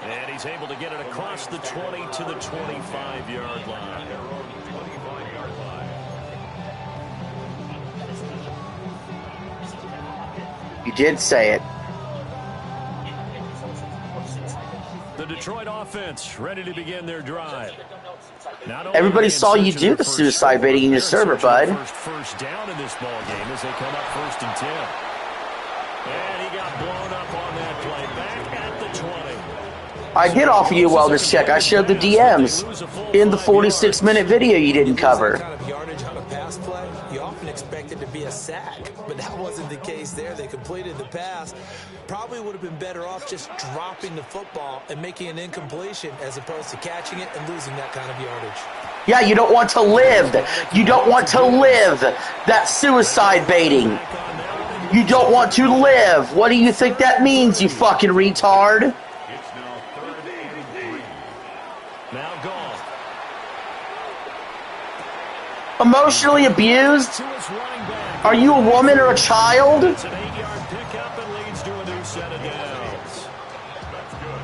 And he's able to get it across the 20 to the 25-yard line. You did say it. The Detroit offense ready to begin their drive. Everybody saw you do the suicide baiting in your server, bud. First down in this ball game as they come up 1st and 10. And he got blown up on that play. Back at the 20. I did offer you a wellness check. I showed the DMs in the 46-minute video you didn't cover. Kind of yardage on a pass play, you often expect it to be a sack, but that wasn't the case there. They completed the pass. Probably would have been better off just dropping the football and making an incompletion as opposed to catching it and losing that kind of yardage. Yeah, you don't want to live. You don't want to live that suicide baiting. You don't want to live. What do you think that means, you fucking retard? Now gone. Emotionally abused? Are you a woman or a child? It's an 8-yard pickup and leads to a new set of downs.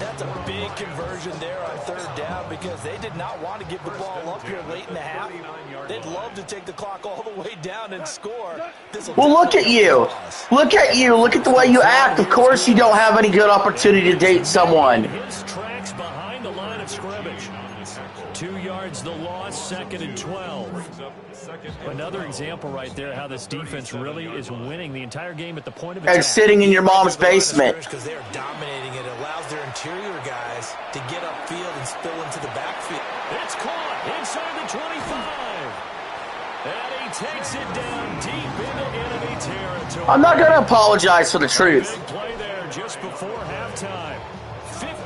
That's a big conversion there on 3rd down because they did not want to give the ball up here late in the half. They'd love to take the clock all the way down and score. Well, look at you. Look at you. Look at the way you act. Of course you don't have any good opportunity to date someone. His tracks behind the line of scrimmage. 2 yards the loss, 2nd and 12. Another example right there how this defense really is winning the entire game at the point of attack. And sitting in your mom's basement. Because they're dominating it. It allows their interior guys to get upfield and spill into the backfield. It's caught inside the 25. And he takes it down deep into enemy territory. I'm not going to apologize for the truth. Big play there just before halftime.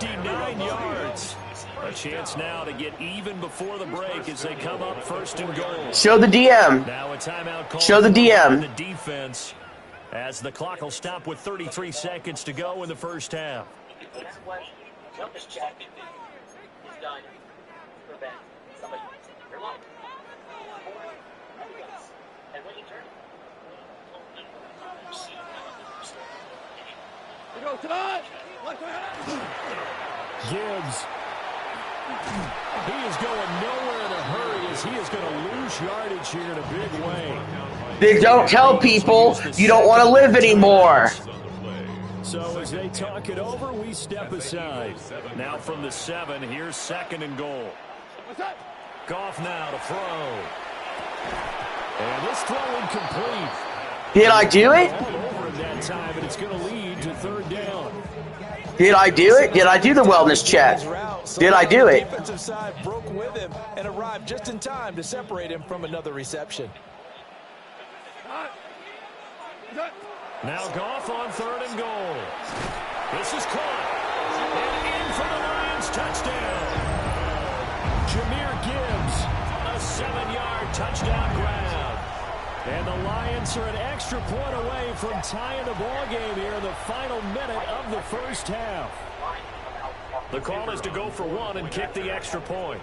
59 yards. A chance now to get even before the break as they come up 1st and goal. Show the DM. Now a timeout call. Show the DM. The defense as the clock will stop with 33 seconds to go in the first half. Gibbs. He is going nowhere in a hurry as he is going to lose yardage here in a big way. They don't tell people you don't want to live anymore. So as they talk it over, we step aside. Now from the 7, here's 2nd and goal. Goff now to throw. And this throw incomplete. Did I do it? All over in that time, and it's going to lead to 3rd down. Did I do it? Did I do the wellness check? Did I do it? The defensive side broke with him and arrived just in time to separate him from another reception. Now Goff on 3rd and goal. This is caught. And in for the Lions touchdown. Jahmyr Gibbs, a 7-yard touchdown grab. And the Lions are an extra point away from tying the ball game here in the final minute of the first half. The call is to go for 1 and kick the extra point.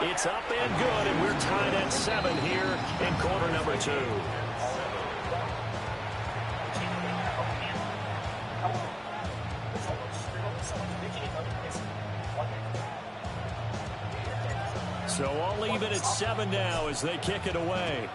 It's up and good, and we're tied at 7 here in quarter number 2. So all even at 7 now as they kick it away.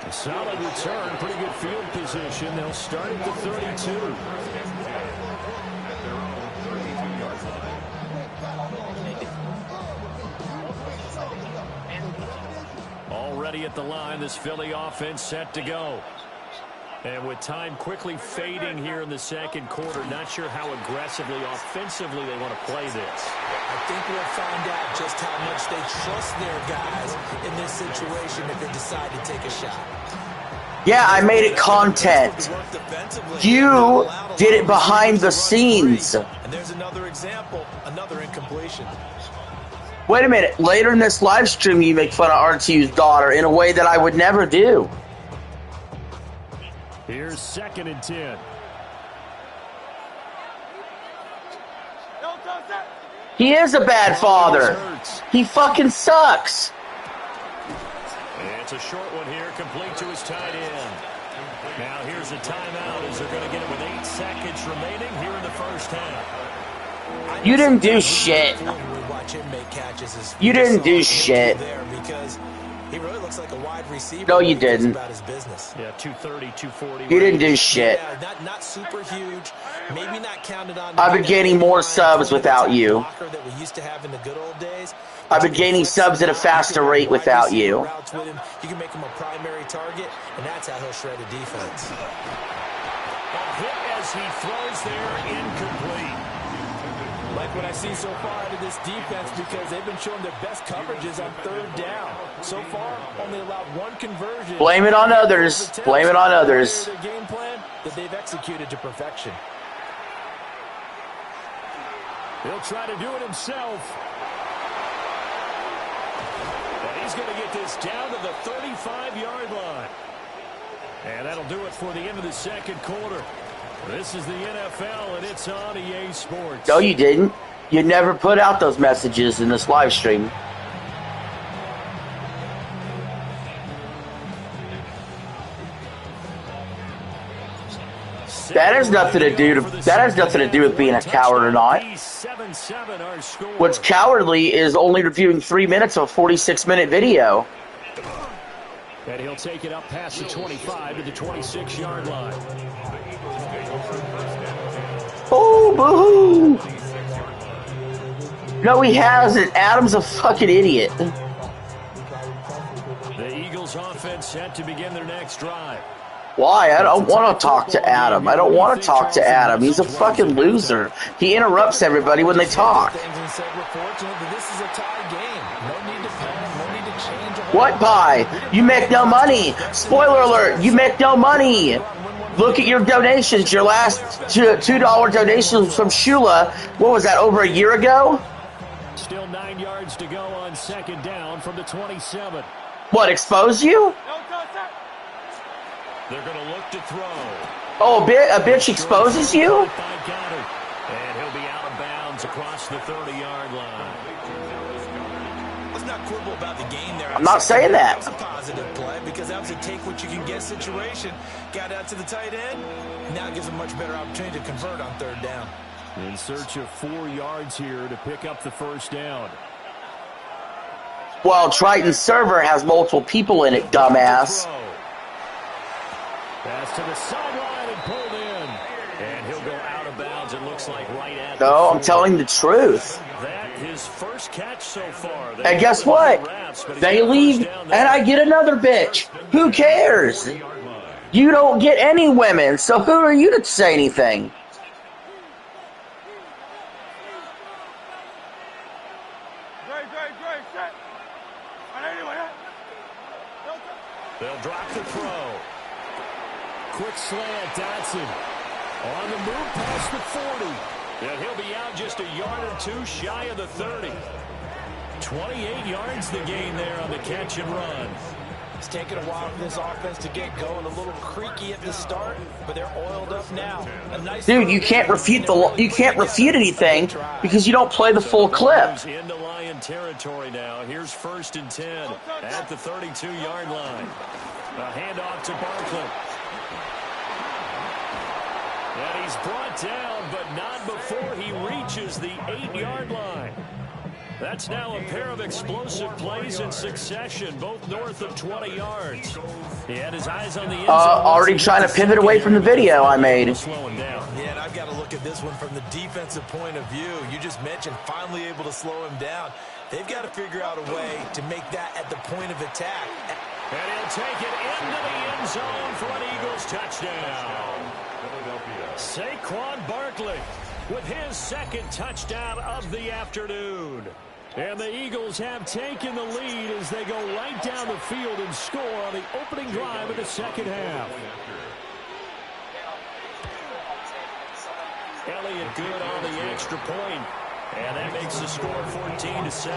A solid return, pretty good field position. They'll start at the 32. Already at the line, this Philly offense set to go. And with time quickly fading here in the second quarter, not sure how aggressively, offensively they want to play this. I think we'll find out just how much they trust their guys in this situation if they decide to take a shot. Yeah, I made it content. You did it behind the scenes. And there's another example, another incompletion. Wait a minute. Later in this live stream, you make fun of R2's daughter in a way that I would never do. Here's 2nd and 10. He is a bad father. He fucking sucks. It's a short one here, complete to his tight end. Now here's a timeout as they're going to get it with 8 seconds remaining here in the first half. You didn't do shit. You didn't do shit. He really looks like a wide receiver. No, you didn't. About his business. Yeah, 230, 240. You didn't do shit. Yeah, not super huge. Maybe not counted on. I've been gaining more subs without you. That we used to have in the good old days. I've been gaining subs at a faster rate without you. You can make him a primary target, and that's how he'll shred a defense. A hit as he throws there, incomplete. Like what I see so far out of this defense because they've been showing their best coverages on 3rd down. So far, only allowed 1 conversion. Blame it on others. Blame it on others. Their game plan that they've executed to perfection. He'll try to do it himself. And he's going to get this down to the 35-yard line. And that'll do it for the end of the second quarter. This is the NFL, and it's on EA Sports. No, you didn't. You never put out those messages in this live stream. That has nothing to do with being a coward or not. What's cowardly is only reviewing 3 minutes of a 46-minute video. And he'll take it up past the 25 to the 26-yard line. Oh, boo-hoo! No, he hasn't. Adam's a fucking idiot. The Eagles offense set to begin their next drive. Why? I don't want to talk to Adam. I don't want to talk to Adam. He's a fucking loser. He interrupts everybody when they talk. What pie? You make no money. Spoiler alert, you make no money. Look at your donations. Your last $2 donations from Shula. What was that, over a year ago? Still 9 yards to go on 2nd down from the 27. What, expose you? They're going to look to throw. Oh, a bitch exposes you? And he'll be out of bounds across the 30-yard line. Let's not quibble about the game there. I'm not saying that. That was a positive play because that was a take-what-you-can-get situation. Got out to the tight end. Now it gives him a much better opportunity to convert on 3rd down. In search of 4 yards here to pick up the 1st down. Well, Triton's server has multiple people in it, dumbass. Pass to the sideline and pulled in. And he'll go out of bounds, it looks like, right at No, I'm telling the truth. That his first catch so far. And guess what? They leave, and I get another bitch. Who cares? You don't get any women, so who are you to say anything? They'll drop the throw. Quick slant, Dotson. On the move past the 40. And he'll be out just a yard or 2 shy of the 30. 28 yards the gain there on the catch and run. It's taken a while for this offense to get going. A little creaky at the start, but they're oiled up now. Dude, you can't refute anything because you don't play the full clip. Into Lion territory now. Here's 1st and 10 at the 32-yard line. A handoff to Barkley. And he's brought down, but not before he reaches the 8-yard line. That's now a pair of explosive plays in succession, both north of 20 yards. He had his eyes on the end zone. Already trying to pivot away from the video I made. Yeah, and I've got to look at this one from the defensive point of view. You just mentioned finally able to slow him down. They've got to figure out a way to make that at the point of attack. And he'll take it into the end zone for an Eagles touchdown. Saquon Barkley with his second touchdown of the afternoon. And the Eagles have taken the lead as they go right down the field and score on the opening drive of the second half. Elliott good on the extra point, and that makes the score 14-7.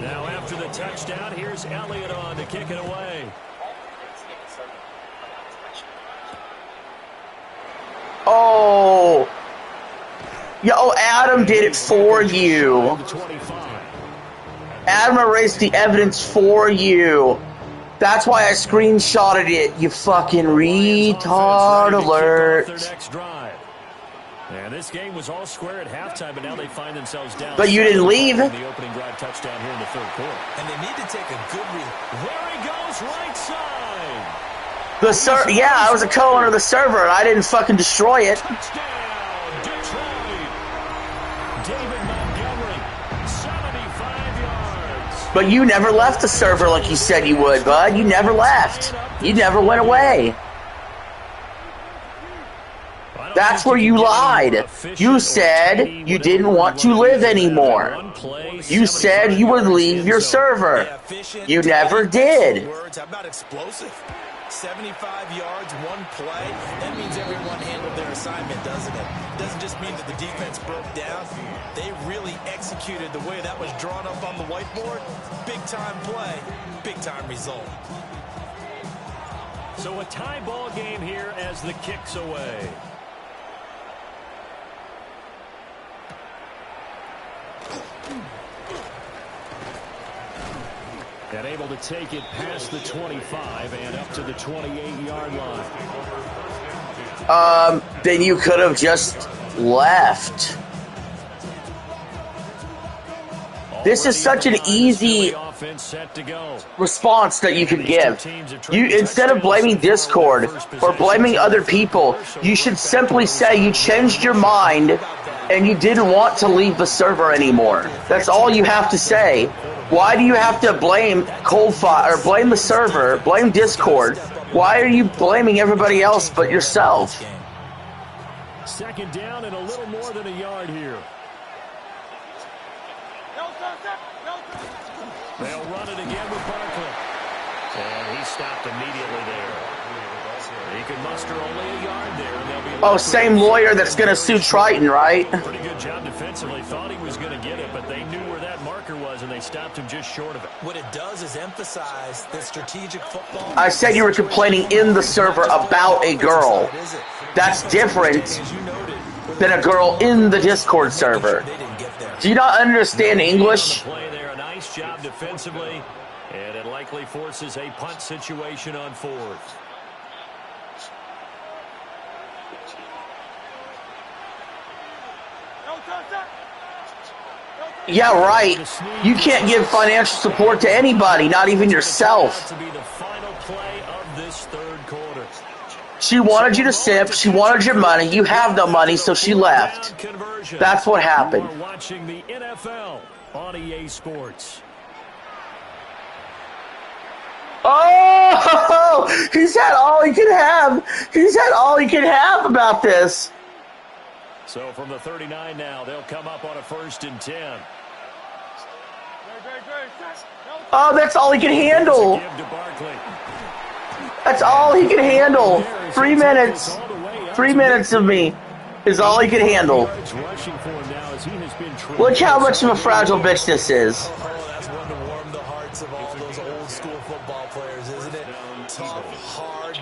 Now after the touchdown, here's Elliott on to kick it away. Oh. Yo, Adam did it for you. Adam erased the evidence for you. That's why I screenshotted it, you fucking retard alert. And this game was all square at halftime, but now they find themselves down. But you didn't leave. The opening drive touchdown here in the third quarter. And they need to take a good read. There he goes, right side. Yeah, I was a co-owner of the server, and I didn't fucking destroy it. Touchdown, Detroit. David Montgomery, 75 yards. But you never left the server like you said you would, bud. You never left. You never went away. That's where you lied. You said you didn't want to live anymore. You said you would leave your server. You never did. How about explosive? 75 yards, one play. That means everyone handled their assignment, doesn't it? It doesn't just mean that the defense broke down. They really executed the way that was drawn up on the whiteboard. Big-time play, big-time result. So a tie ball game here as the kick's away. And able to take it past the 25 and up to the 28-yard line. Then you could have just left. This is such an easy response that you could give. You, instead of blaming Discord or blaming other people, you should simply say you changed your mind and you didn't want to leave the server anymore. That's all you have to say. Why do you have to blame Coldfire or blame the server, blame Discord? Why are you blaming everybody else but yourself? Second down and a little more than a yard here. They'll run it again with Barkley. And he stopped immediately there. He can muster only a yard there. And they'll be oh, same lawyer that's going to sue Triton, right? Pretty good job defensively. Thought he was going to get it, but they knew where that marker was, and they stopped him just short of it. What it does is emphasize that strategic football. I said you were complaining in the server about a girl. That's different than a girl in the Discord server. Do you not understand English? Nice job defensively, and it likely forces a punt situation on fourth. Yeah, right. You can't give financial support to anybody, not even yourself. To be the final play of this third quarter. She wanted you to sip. She wanted your money. You have no money, so she left. That's what happened. You're watching the NFL on EA Sports. Oh, he's had all he could have. He's had all he could have about this. So from the 39 now, they'll come up on a 1st and 10. Oh, that's all he can handle. That's all he can handle. 3 minutes. 3 minutes of me is all he can handle. Look how much of a fragile bitch this is. That's one to warm the hearts of all those old school football players, isn't it? Tough, hard,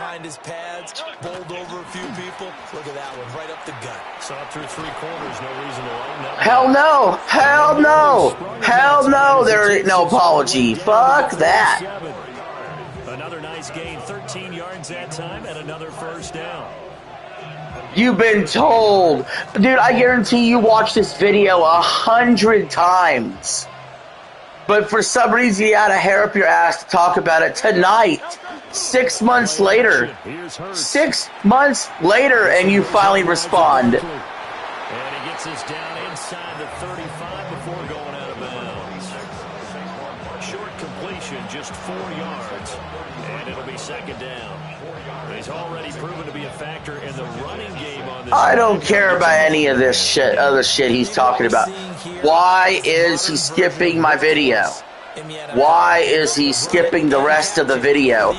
behind his pads, bowled over a few people. Look at that one, right up the gut. Saw through three quarters, no reason to lighten up. Hell no! Hell no! Hell no! There ain't no apology. Fuck that. Another nice gain, 13 yards that time, and another first down. You've been told. Dude, I guarantee you watched this video 100 times. But for some reason, you had to hair up your ass to talk about it tonight. 6 months later. 6 months later, and you finally respond. And he gets us down inside the 35 before going out of bounds. Short completion, just 4 yards. And it'll be second down. He's already proven to be a factor in the running game on this. I don't care about any of this shit, other shit he's talking about. Why is he skipping my video? Why is he skipping the rest of the video?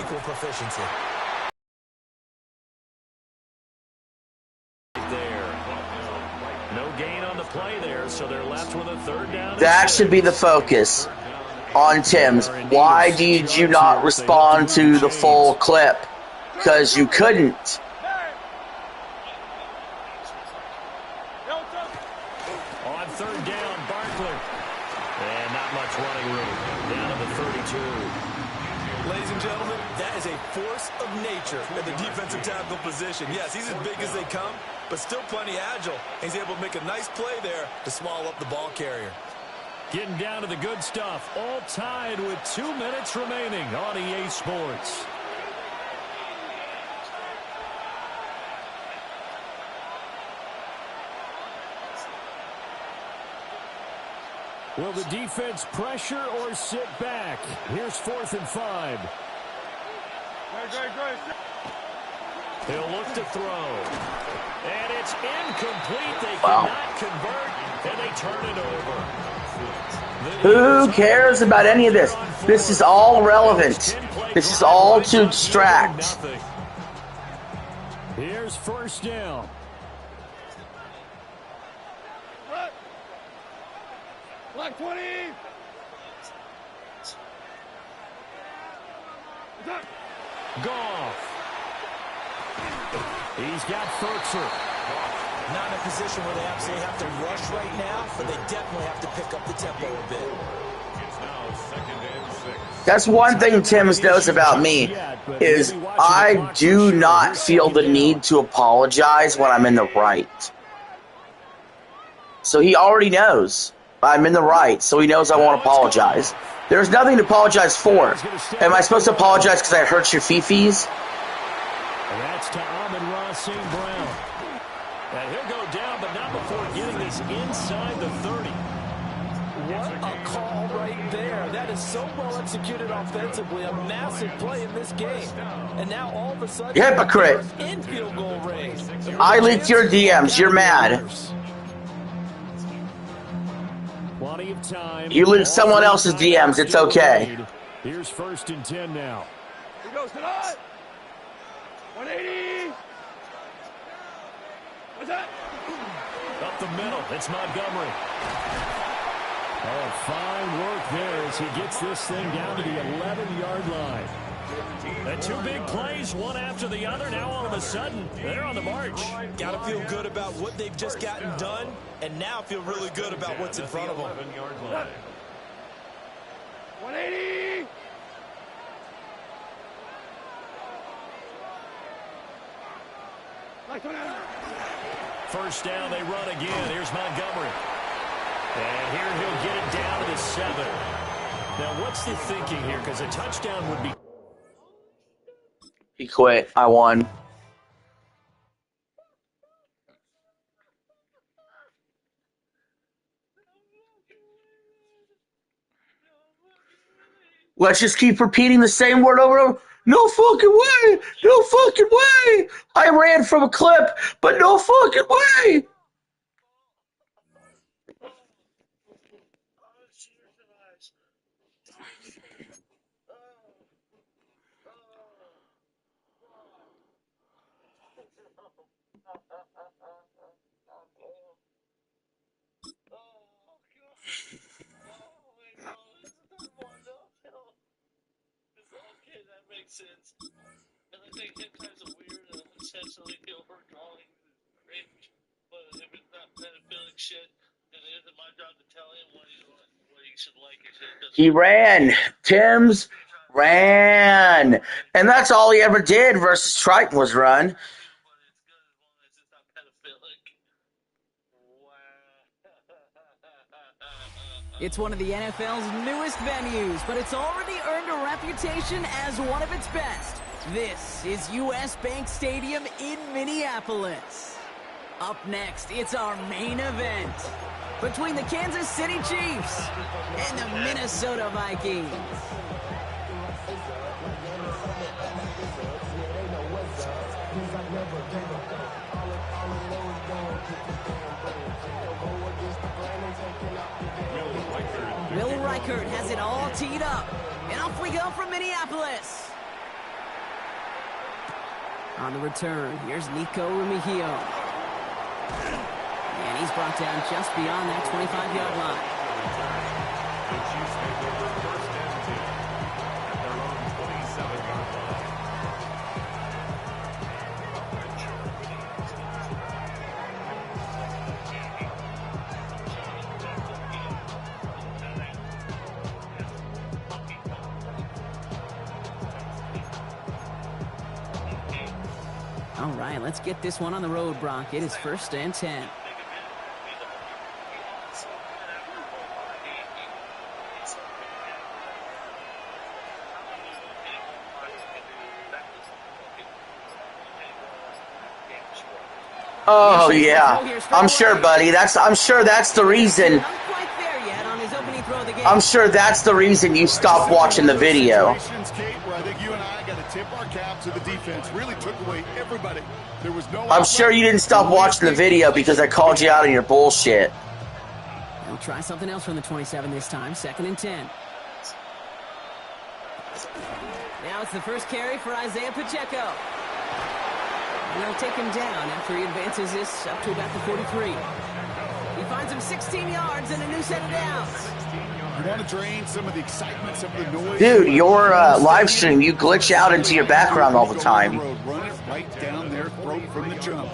No gain on the play there, so they're left with a third down. That should be the focus on Tim's. Why did you not respond to the full clip? Because you couldn't. On third down, Barkley. And not much running room. Down to the 32. Ladies and gentlemen, that is a force of nature at the defensive tackle position. Yes, he's as big as they come, but still plenty agile. He's able to make a nice play there to swallow up the ball carrier. Getting down to the good stuff. All tied with 2 minutes remaining on EA Sports. Will the defense pressure or sit back? Here's 4th and 5. He'll look to throw. And it's incomplete. They cannot convert, and they turn it over. Who cares about any of this? This is all relevant. This is all to distract. Here's first down. Black 20. Goff. He's got Furtzer. Not in a position where they absolutely have to rush right now, but they definitely have to pick up the tempo a bit. It's now 2nd and 6. That's one thing Tim's knows about me, is I do not feel the need to apologize when I'm in the right. So he already knows I'm in the right, so he knows I won't apologize. There's nothing to apologize for. Am I supposed to apologize because I hurt your fifis? That's to Amon-Ra St. Brown. And he'll go down, but not before getting this inside the 30. What a call right there. That is so well executed offensively. A massive play in this game. And now all of a sudden, Hypocrite. in field goal range. I leaked your DMs. You're mad. Plenty of time. You leaked someone else's DMs. It's okay. Here's 1st and 10 now. He goes to that. 180. What's that? Up the middle, it's Montgomery. Oh, fine work there as he gets this thing down to the 11-yard line. And 2 big plays, one after the other. Now all of a sudden, they're on the march. Got to feel good about what they've just gotten done, and now feel really good about what's in front of them. 180. First down, they run again. Here's Montgomery. And here he'll get it down to the 7. Now, what's the thinking here? Because a touchdown would be... He quit. I won. Let's just keep repeating the same word over and over. No fucking way! No fucking way! I ran from a clip, but no fucking way! I think him kind of weird, essentially overdrawing range. But if it's not pedophilic shit, then it isn't my job to tell him what he should like or shit. He ran. Timms ran. And that's all he ever did versus Triton was run. But it's good as long as it's not pedophilic. It's one of the NFL's newest venues, but it's already earned a reputation as one of its best. This is US Bank Stadium in Minneapolis. Up next, it's our main event between the Kansas City Chiefs and the Minnesota Vikings. Will Reichert has it all teed up. And off we go from Minneapolis. On the return, here's Nico Remigio. And he's brought down just beyond that 25-yard line. The Chiefs take over first and 10 at their own 27-yard line. All right, let's get this one on the road, Brock. It is first and 10. Oh yeah, I'm sure, buddy. I'm sure that's the reason. I'm sure that's the reason you stopped watching the video. I think you and I got to tip our cap to the defense. Really took away everybody. There was no. I'm sure you didn't stop watching the video because I called you out on your bullshit. We'll try something else from the 27 this time. Second and 10. Now it's the first carry for Isaiah Pacheco. And they'll take him down after he advances this up to about the 43. He finds him 16 yards and a new set of downs. You want to drain some of the excitement, some of the noise. Dude, your live stream, you glitch out into your background all the time. Run it right down their throat from the jump.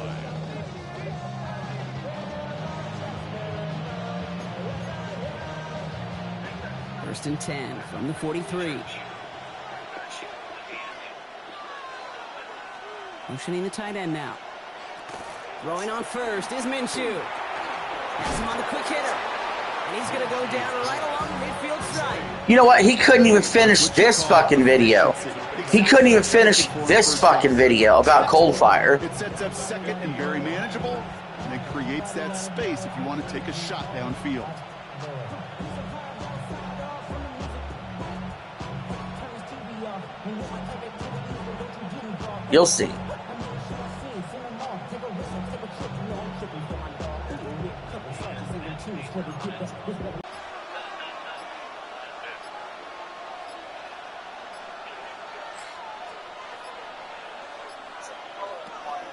First and 10 from the 43. Motioning the tight end now. Throwing on first is Minshew. Has him on the quick hitter. And he's going to go down right along the midfield stripe. You know what? He couldn't even finish this fucking video. He couldn't even finish this fucking video about cold fire. It sets up second and very manageable, and it creates that space if you want to take a shot downfield. You'll see.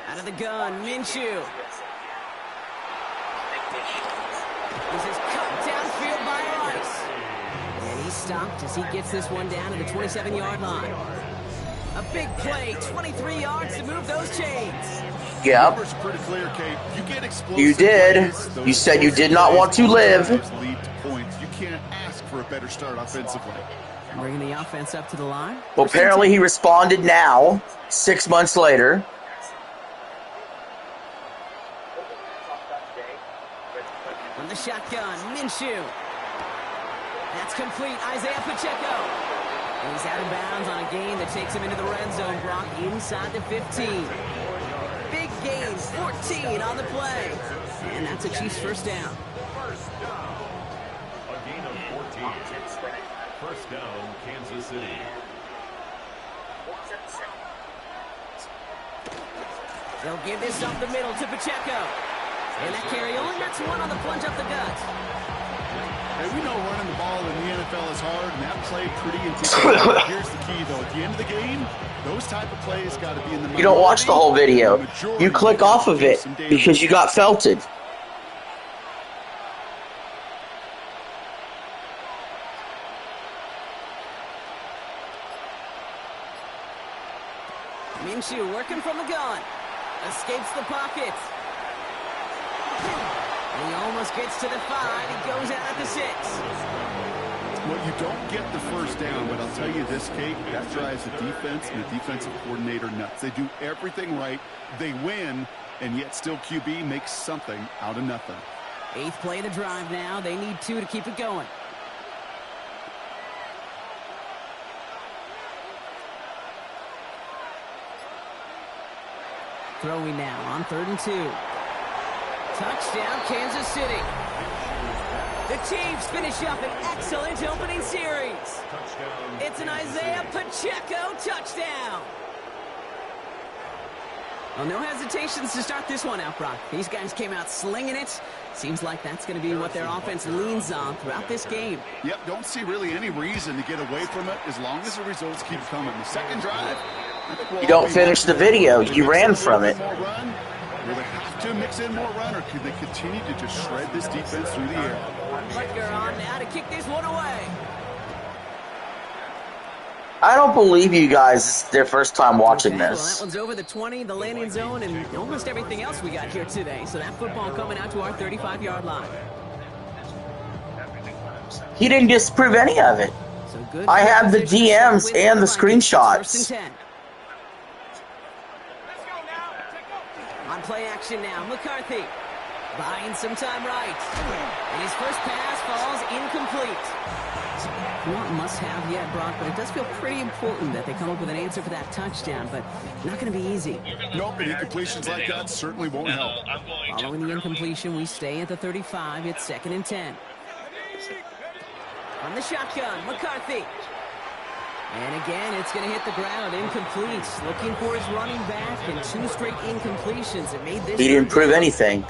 Out of the gun, Minshew. This is cut downfield by Rice. And he's stopped as he gets this one down to the 27-yard line. A big play, 23 yards to move those chains. Yep. You did. You said you did not want to live. Lead to points. You can't ask for a better start offensively. Bringing the offense up to the line. Well, apparently he responded now, 6 months later. From the shotgun, Minshew. That's complete. Isaiah Pacheco. And he's out of bounds on a gain that takes him into the red zone, Brock, inside the 15. Big gain, 14 on the play. And that's a Chiefs first down. First down. A gain of 14. First down, Kansas City. They'll give this up the middle to Pacheco. And that carry only gets one on the plunge up the gut. Hey, we know running the ball in the NFL is hard, and that play pretty intimidating. Here's the key, though. At the end of the game, those type of plays got to be in the minority. You don't watch the whole video. You click off of it because you got felted. Minshew working from the gun. Escapes the pocket. He almost gets to the 5. He goes out at the 6. Well, you don't get the first down, but I'll tell you this, Kate, that drives the defense and the defensive coordinator nuts. They do everything right. They win, and yet still QB makes something out of nothing. 8th play of the drive now. They need 2 to keep it going. Throwing now on 3rd and 2. Touchdown, Kansas City. The Chiefs finish up an excellent opening series. It's an Isaiah Pacheco touchdown. Well, no hesitations to start this one out, Brock. These guys came out slinging it. Seems like that's going to be what their offense leans on throughout this game. Yep, don't see really any reason to get away from it as long as the results keep coming. The second drive, You don't finish the video. You ran from it. Will they have to mix in more run, or could they continue to just shred this defense through the air? Butker on now to kick this one away. I don't believe you guys. It's their first time watching Okay, well, this. that one's over the 20, the landing zone, and almost everything else we got here today. So that football coming out to our 35-yard line. He didn't disprove any of it. So good. I have the position DMs with and the Vikings. screenshots. 1st and 10. On play action now, McCarthy buying some time right. And his first pass falls incomplete. Not must-have yet, Brock, but it does feel pretty important that they come up with an answer for that touchdown, but not going to be easy. Nope, and incompletions like that certainly won't help. Following the incompletion, we stay at the 35. It's 2nd and 10. From the shotgun, McCarthy. And again, it's going to hit the ground, incomplete. Looking for his running back, and 2 straight incompletions. It made this. He didn't prove anything.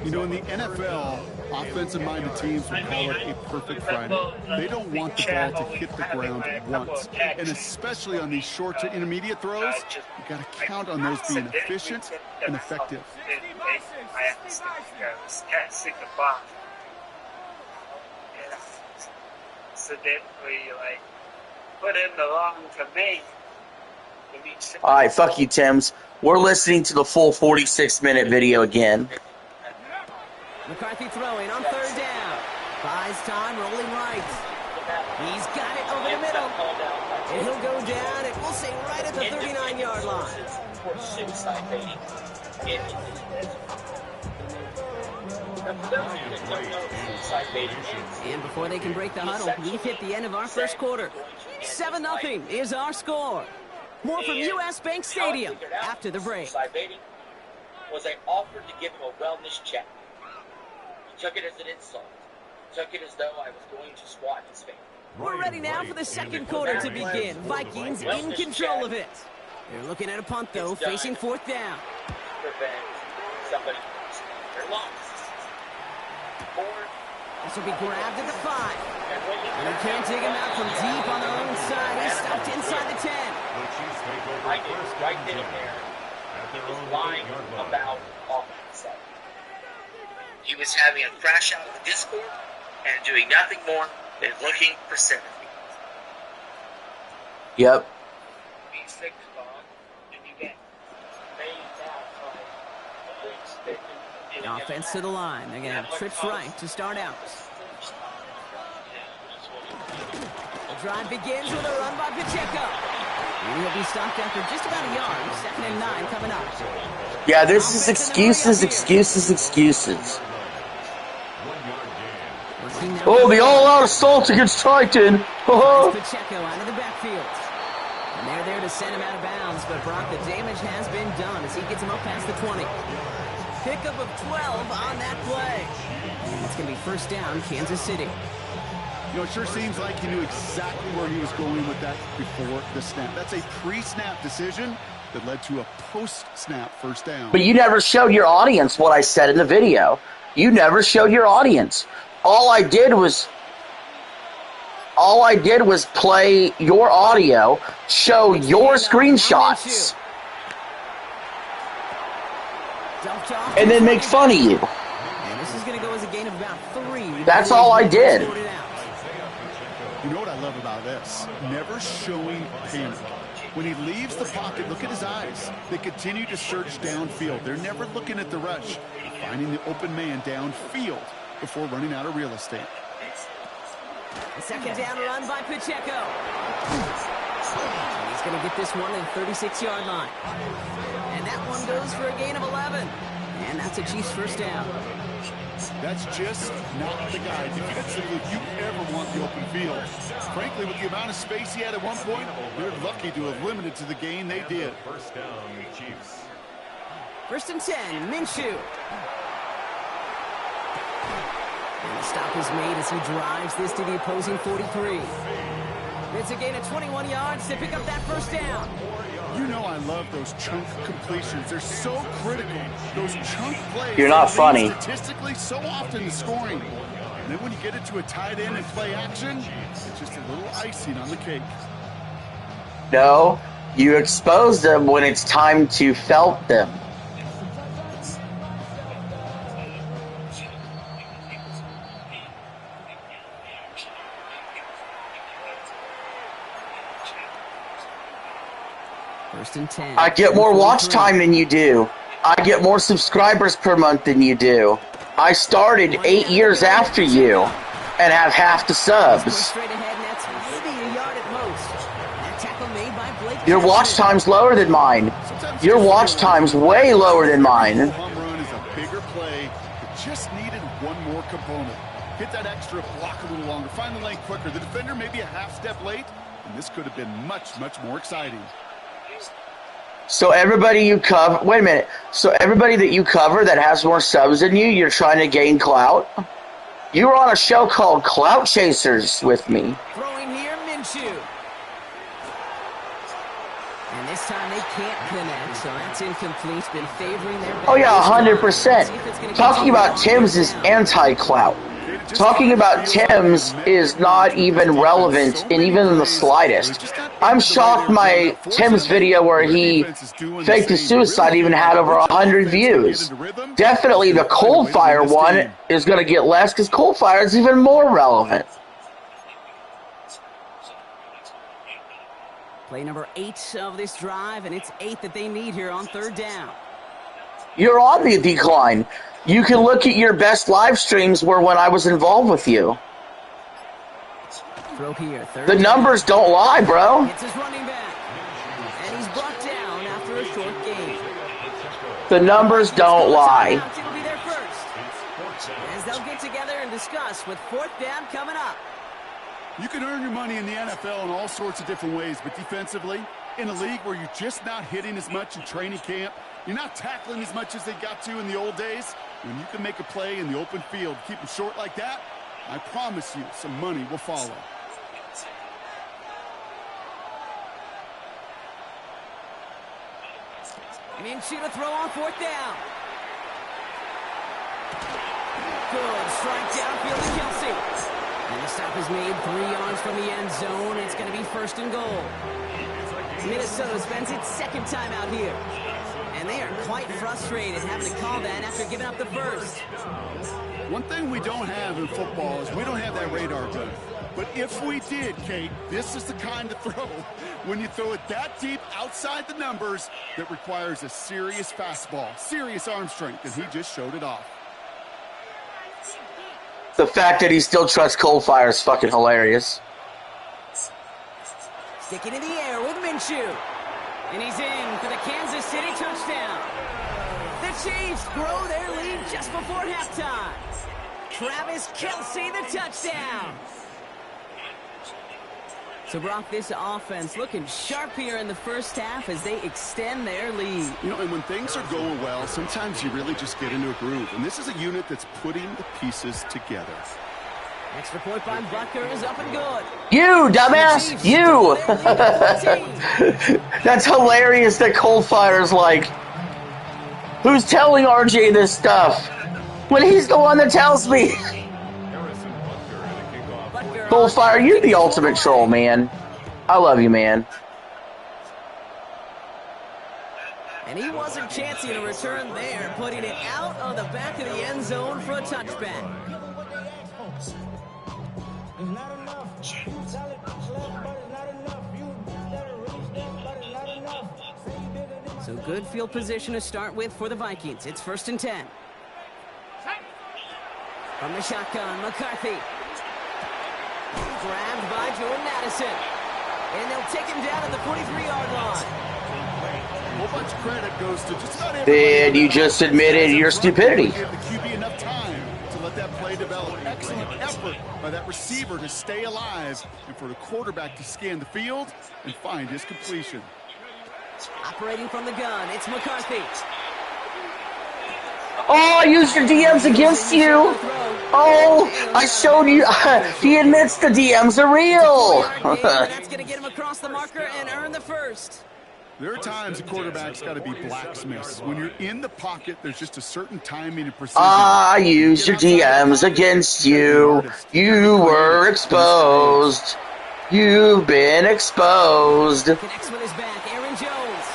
You know, in the NFL, offensive-minded teams will call it a perfect Friday. They don't want the ball to hit the ground once. And especially on these short to intermediate throws, you got to count on those being efficient and effective. So then we, put in the long command. All right, fuck you, Tims. We're listening to the full 46-minute video again. McCarthy throwing on 3rd down. Buys time, rolling right. He's got it over the middle. And he'll go down, and we'll say right at the 39-yard line. And before they can break the huddle, we've hit the end of our first quarter. 7-0 is our score. More from U.S. Bank Stadium after the break. Was I offered to give him a wellness check. He took it as an insult. He took it as though I was going to swat his face. We're ready now for the second quarter to begin. Vikings in control of it. They're looking at a punt, though, facing 4th down. Prevent somebody from their loss. This will be grabbed at the 5. And they can't dig him out from deep on their own side. He's stopped inside the 10. I knew right then and there he was lying about offense. He was having a crash out of the Discord and doing nothing more than looking for sympathy. Yep. Be sick, Spawn, and you get made out by Offense to the line. They're going to have trips right to start out. The drive begins with a run by Pacheco. And he'll be stopped after just about a yard. 2nd and 9 coming up. Yeah, this is excuses, excuses, excuses. Oh, the all-out assault against Titan. Pacheco out of the backfield. And they're there to send him out of bounds, but Brock, the damage has been done as he gets him up past the 20. Pickup of 12 on that play. And it's going to be 1st down, Kansas City. You know, it sure seems like he knew exactly where he was going with that before the snap. That's a pre-snap decision that led to a post-snap 1st down. But you never showed your audience what I said in the video. You never showed your audience. All I did was play your audio, show your screenshots, and then make fun of you. And this is going to go as a gain of about 3. That's all I did. You know what I love about this? Never showing panic. When he leaves the pocket, look at his eyes. They continue to search downfield. They're never looking at the rush. They're finding the open man downfield before running out of real estate. The second down run by Pacheco. And he's going to get this one at the 36-yard line. And that one goes for a gain of 11. And that's a Chiefs first down. That's just not the guy defensively you ever want the open field. Frankly, with the amount of space he had at one point, they're lucky to have limited to the gain they did. First down, Chiefs. First and 10, Minshew. And the stop is made as he drives this to the opposing 43. It's a gain of 21 yards to pick up that first down. You know I love those chunk completions. They're so critical. Those chunk plays. You're not funny. Statistically, so often the scoring. And then when you get it to a tight end and play action, it's just a little icing on the cake. No, you expose them when it's time to felt them. First and 10. I get more watch time than you do. I get more subscribers per month than you do. I started 8 years after you and have half the subs. Your watch time's lower than mine. Your watch time's way lower than mine. Home run is a bigger play. It just needed one more component. Hit that extra block a little longer. Find the lane quicker. The defender may be a half step late, and this could have been much, much more exciting. So everybody you cover, wait a minute. So everybody that you cover that has more subs than you, you're trying to gain clout? You were on a show called Clout Chasers with me. Throwing here, Minshew. And this time they can't connect, so that's incomplete. Been favoring their. Oh yeah, 100%. Talking about Tim's is anti-clout. Talking about Tim's is not even relevant, and even in the slightest. I'm shocked my Tim's video where he faked a suicide even had over 100 views. Definitely the Cold Fire one is going to get less because Cold Fire is even more relevant. Play number 8 of this drive, and it's 8 that they need here on third down. You're on the decline. You can look at your best live streams where when I was involved with you. Throw here, the numbers don't lie, bro. It's his running back. And he's brought down after a short gain. The numbers don't lie. It'll be their first. As they'll get together and discuss with fourth down coming up. You can earn your money in the NFL in all sorts of different ways, but defensively, in a league where you're just not hitting as much in training camp, you're not tackling as much as they got to in the old days, when you can make a play in the open field, keep them short like that, I promise you some money will follow. Minshew to throw on fourth down. Good strike downfield to Kelsey. And the stop is made 3 yards from the end zone. It's going to be first and goal. Minnesota spends its second time out here. And they are quite frustrated having to call that after giving up the first. One thing we don't have in football is we don't have that radar gun. But if we did, Kate, this is the kind of throw, when you throw it that deep outside the numbers, that requires a serious fastball, serious arm strength, and he just showed it off. The fact that he still trusts Cold Fire is fucking hilarious. Sticking in the air with Minshew. And he's in for the Kansas City touchdown. The Chiefs grow their lead just before halftime. Travis Kelce, the touchdown. So, Brock, this offense looking sharp here in the first half as they extend their lead. You know, and when things are going well, sometimes you really just get into a groove. And this is a unit that's putting the pieces together. Extra point by Butker is up and good. You, dumbass! You! That's hilarious that Cold Fire's like, who's telling RJ this stuff? When he's the one that tells me. Cold Fire, you're the ultimate troll, man. I love you, man. And he wasn't chancing a return there, putting it out of the back of the end zone for a touchback. So good field position to start with for the Vikings. It's 1st and 10. From the shotgun, McCarthy. Grabbed by Jordan Addison. And they'll take him down at the 43-yard line. A whole bunch of credit goes to just about everybody. Then you just admitted your stupidity. Give the QB enough time to let that play develop. Excellent effort by that receiver to stay alive and for the quarterback to scan the field and find his completion. Operating from the gun, it's McCarthy. Oh, I used your DMs against you. Oh, I showed you. He admits the DMs are real. That's going to get him across the marker and earn the first. There are times a quarterback's got to be blacksmiths. When you're in the pocket, there's just a certain timing and precision. I used your DMs against you. You were exposed. You've been exposed. Connects with his back, Aaron Jones.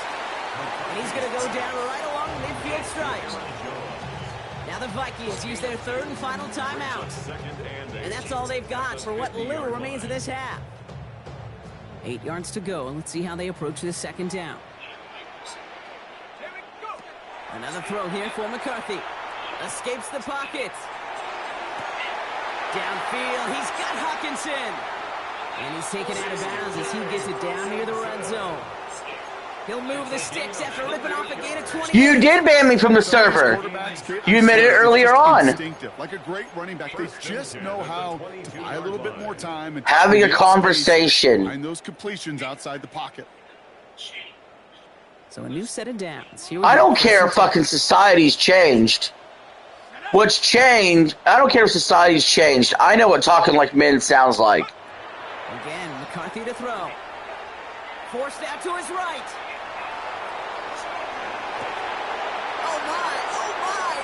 And he's going to go down right along the midfield stripe. Now the Vikings use their 3rd and final timeout. And that's all they've got for what little remains of this half. 8 yards to go, and let's see how they approach this 2nd down. Another throw here for McCarthy. Escapes the pocket. Downfield, he's got Hawkinson. And he's taken out of bounds as he gets it down near the red zone. He'll move the sticks after ripping off a gain of 20. You did ban me from the server. You admitted it earlier on. Like a great running back, they just know how to buy a little bit more time and having a conversation. Find those completions outside the pocket. So a new set of downs. I don't care if fucking society's changed. What's changed? I don't care if society's changed. I know what talking like men sounds like. Again, McCarthy to throw. Forced out to his right. Oh my,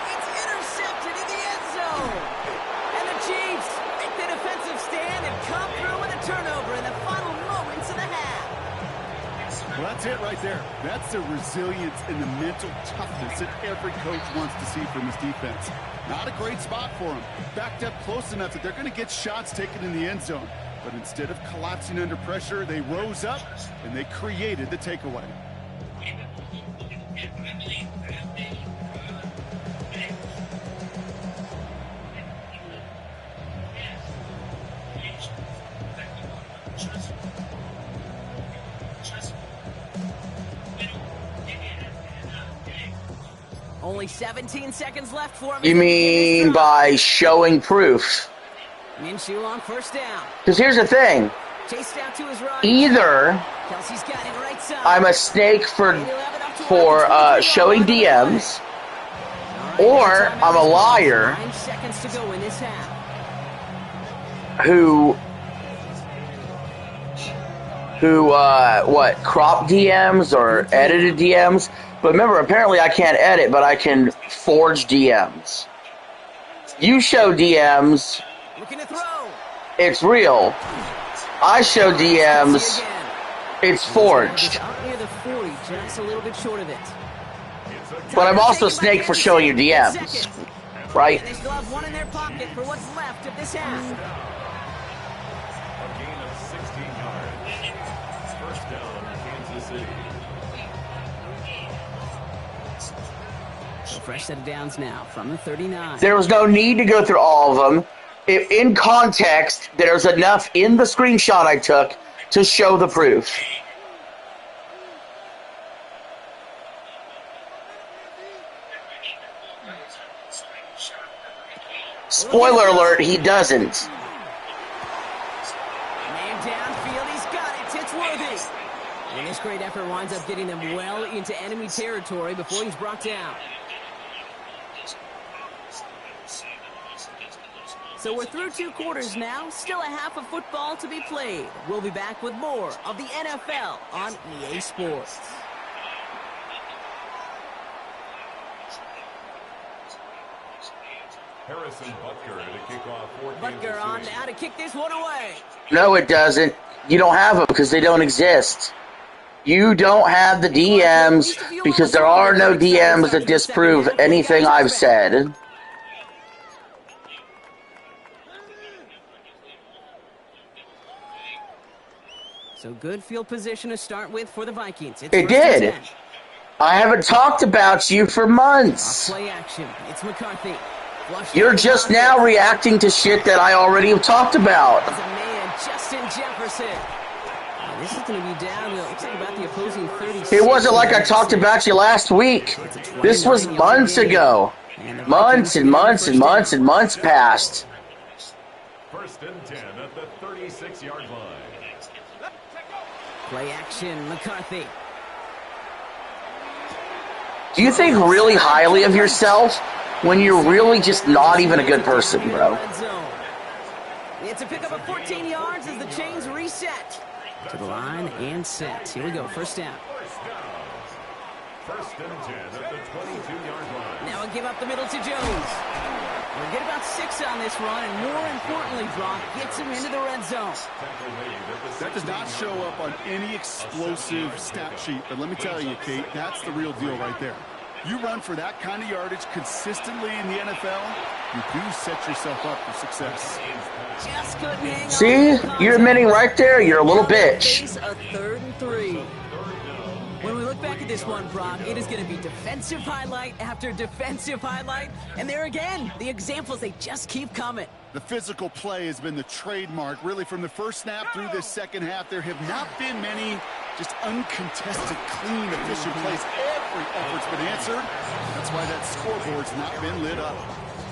it's intercepted in the end zone. And the Chiefs make the defensive stand and come through with a turnover in the final moments of the half. Well, that's it right there. That's the resilience and the mental toughness that every coach wants to see from his defense. Not a great spot for him. Backed up close enough that they're going to get shots taken in the end zone. But instead of collapsing under pressure, they rose up and they created the takeaway. Only 17 seconds left for him. You mean by showing proof? Minshew on 1st down. Because here's the thing. Chased out to his right. Either Kelsey's got it right side. I'm a snake for showing DMs, or I'm a liar 9 seconds to go in this half. who crop DMs or edited DMs. But remember, apparently I can't edit, but I can forge DMs. You show DMs, Looking to throw. it's real. I show DMs, it's forged. Out near the 40, just a little bit short of it. But I'm also a snake for showing your DMs, right? And they still have one in their pocket for what's left of this half. A gain of 16 yards. 1st down, Kansas City. So fresh set of downs now from the 39. There was no need to go through all of them. In context, there's enough in the screenshot I took to show the proof. Spoiler alert, he doesn't. Man downfield, he's got it. It's worthy. And this great effort winds up getting them well into enemy territory before he's brought down. So we're through 2 quarters now. Still a half of football to be played. We'll be back with more of the NFL on EA Sports. Harrison Butker to kick off for Butker on now to kick this one away. No, it doesn't. You don't have them because they don't exist. You don't have the DMs because there are no DMs that disprove anything I've said. So good field position to start with for the Vikings. It's It 1st and did. 10. I haven't talked about you for months. Play action. It's McCarthy. You're just now reacting to shit that I already have talked about. As a man, Justin Jefferson. This is going to be down to, looks like about the opposing 36. It wasn't like I talked about you last week. This was months ago. Months and months and months and months passed. First and 10 at the 36-yard line. Play action, McCarthy. Do you think really highly of yourself when you're really just not even a good person, bro? It's a pickup of 14 yards as the chains reset. To the line and set. Here we go, first down. First and 10 at the 22-yard line. Now a give up the middle to Jones. We'll get about 6 on this run, and more importantly, Brock gets him into the red zone. That does not show up on any explosive stat sheet, but let me tell you, Kate, that's the real deal right there. You run for that kind of yardage consistently in the NFL, you do set yourself up for success. Just couldn't hang on. See? You're admitting right there you're a little bitch. A 3rd and 3. When we look back at this one, Brock, it is going to be defensive highlight after defensive highlight. And there again, the examples, they just keep coming. The physical play has been the trademark. Really, from the first snap through this second half, there have not been many just uncontested, clean, efficient plays. Every effort's been answered. That's why that scoreboard's not been lit up.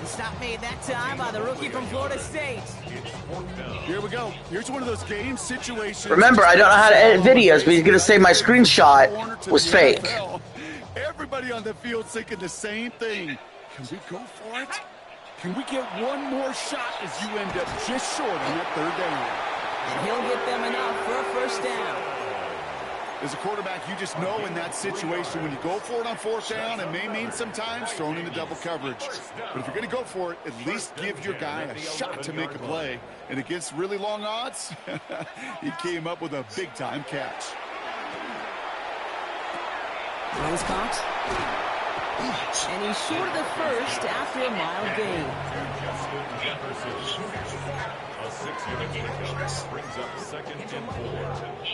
Stop made that time by the rookie from Florida State. Here we go. Here's one of those game situations. Remember, I don't know how to edit videos, but he's going to say my screenshot was fake. Everybody on the field thinking the same thing. Can we go for it? Can we get one more shot as you end up just short on that 3rd down? And he'll get them enough for a first down. As a quarterback, you just know in that situation when you go for it on 4th down, it may mean sometimes throwing into double coverage. But if you're going to go for it, at least give your guy a shot to make a play. And against really long odds, he came up with a big-time catch. Rose Cox. And he's short of the first after a mild gain. A 6-yard pickup brings up 2nd and 4.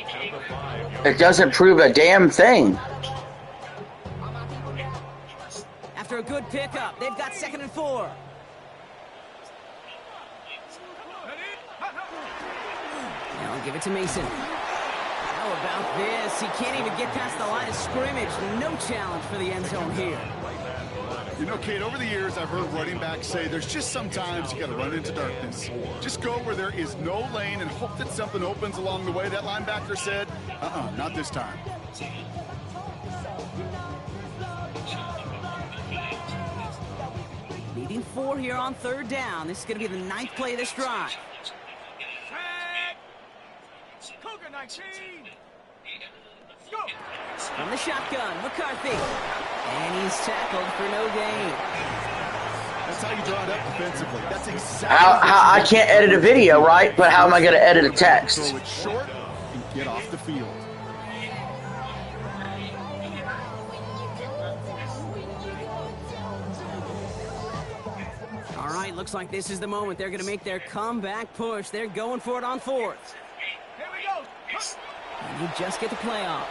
At the 5-yard. It doesn't prove a damn thing. After a good pickup, they've got 2nd and 4. Now I'll give it to Mason. How about this? He can't even get past the line of scrimmage. No challenge for the end zone here. You know, Kate, over the years, I've heard running backs say there's just sometimes you got to run into darkness. Just go where there is no lane and hope that something opens along the way. That linebacker said, not this time. Leading 4 here on 3rd down. This is going to be the 9th play of this drive. Cougar 19. From the shotgun, McCarthy. And he's tackled for no gain. That's how you draw it up defensively. That's exactly How I can't edit a video, right? But how am I going to edit a text? Throw it short and get off the field. All right, looks like this is the moment. They're going to make their comeback push. They're going for it on 4th. Here we go. And you just get the play off.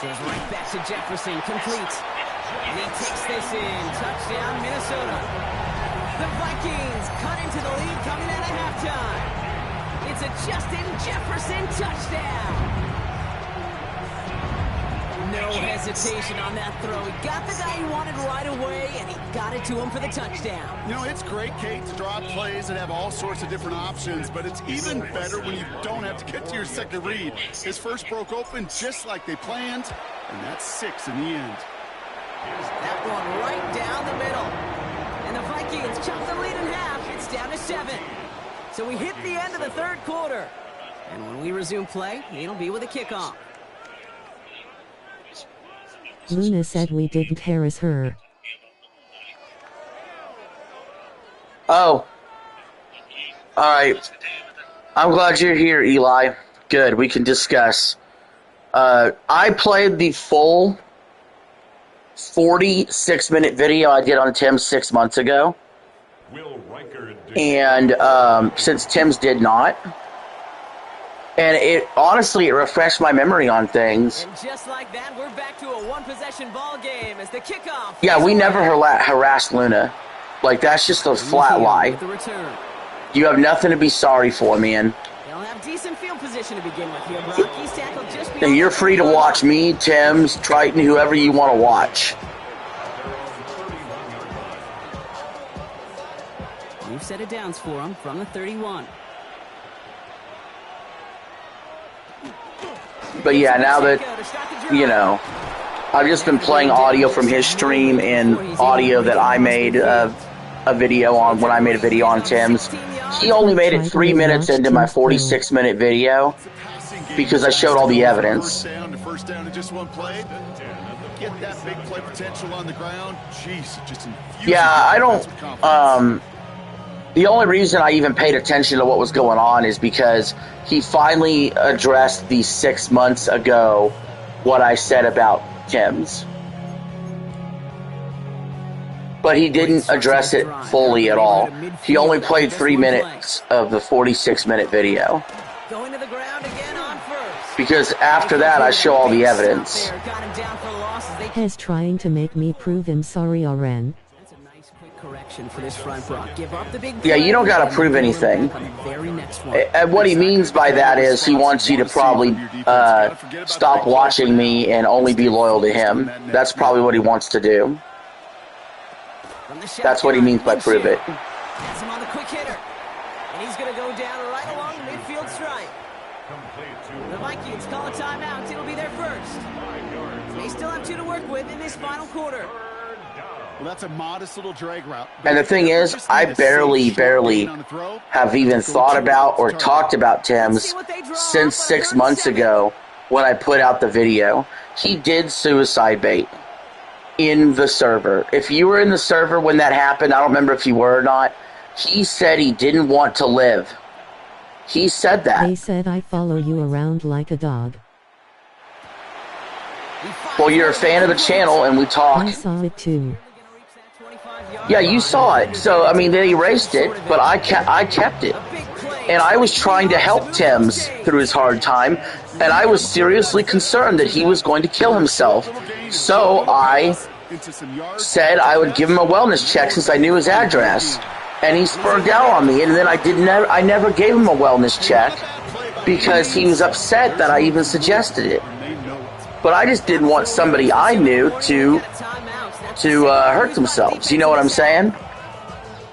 Goes right back to Jefferson, complete. And he takes this in. Touchdown, Minnesota. The Vikings cut into the lead coming out of halftime. It's a Justin Jefferson touchdown. No hesitation on that throw. He got the guy he wanted right away, and he got it to him for the touchdown. You know, it's great, Kate, to draw plays that have all sorts of different options, but it's even better when you don't have to get to your second read. His first broke open just like they planned, and that's 6 in the end. That one right down the middle. And the Vikings chop the lead in half. It's down to 7. So we hit the end of the 3rd quarter. And when we resume play, it'll be with a kickoff. Luna said we didn't harass her. Oh. Alright. I'm glad you're here, Eli. Good, we can discuss. I played the full 46-minute video I did on Tim 6 months ago. And since Tim's did not, And it honestly, it refreshed my memory on things. And just like that, we're back to a one-possession ball game as the kickoff. Yeah, we never harassed Luna. Like, that's just a flat lie. You have nothing to be sorry for, man. They'll have decent field position to begin with here, Brock. He's tackled just beyond. And you're free to watch me, Tim's, Triton, whoever you want to watch. New set of downs for him from the 31. But yeah, now that, you know, I've just been playing audio from his stream and audio that I made a video on when I made a video on Tim's. He only made it 3 minutes into my 46-minute video because I showed all the evidence. First down in just one play. Get that big play potential on the ground. Jeez, just yeah, I don't. The only reason I even paid attention to what was going on is because he finally addressed the 6 months ago what I said about Tim's. But he didn't address it fully at all. He only played 3 minutes of the 46-minute video. Going to the ground again on first. Because after that, I show all the evidence. He's trying to make me prove him sorry, Oren. That's a nice quick correction for this front Brock. Give up the big Yeah, you don't got to prove anything. And what he means by that is he wants you to probably stop watching me and only be loyal to him. That's probably what he wants to do. That's what he means by prove it. Has him on the quick hitter. And he's going to go down right along the midfield stripe. The Vikings call a timeout. It'll be their first. They still have 2 to work with in this final quarter. Well, that's a modest little drag route. And the thing is, I barely have even thought about or talked about Tim's since 6 months ago when I put out the video. He did suicide bait in the server. If you were in the server when that happened, I don't remember if you were or not, he said he didn't want to live. He said that. They said I follow you around like a dog. Well, you're a fan of the channel, and we talk. I saw it too. Yeah, you saw it. So, I mean, they erased it, but I kept it. And I was trying to help Tim's through his hard time, and I was seriously concerned that he was going to kill himself. So I said I would give him a wellness check since I knew his address. And he spurred out on me, and then I never gave him a wellness check because he was upset that I even suggested it. But I just didn't want somebody I knew to hurt themselves. You know what I'm saying?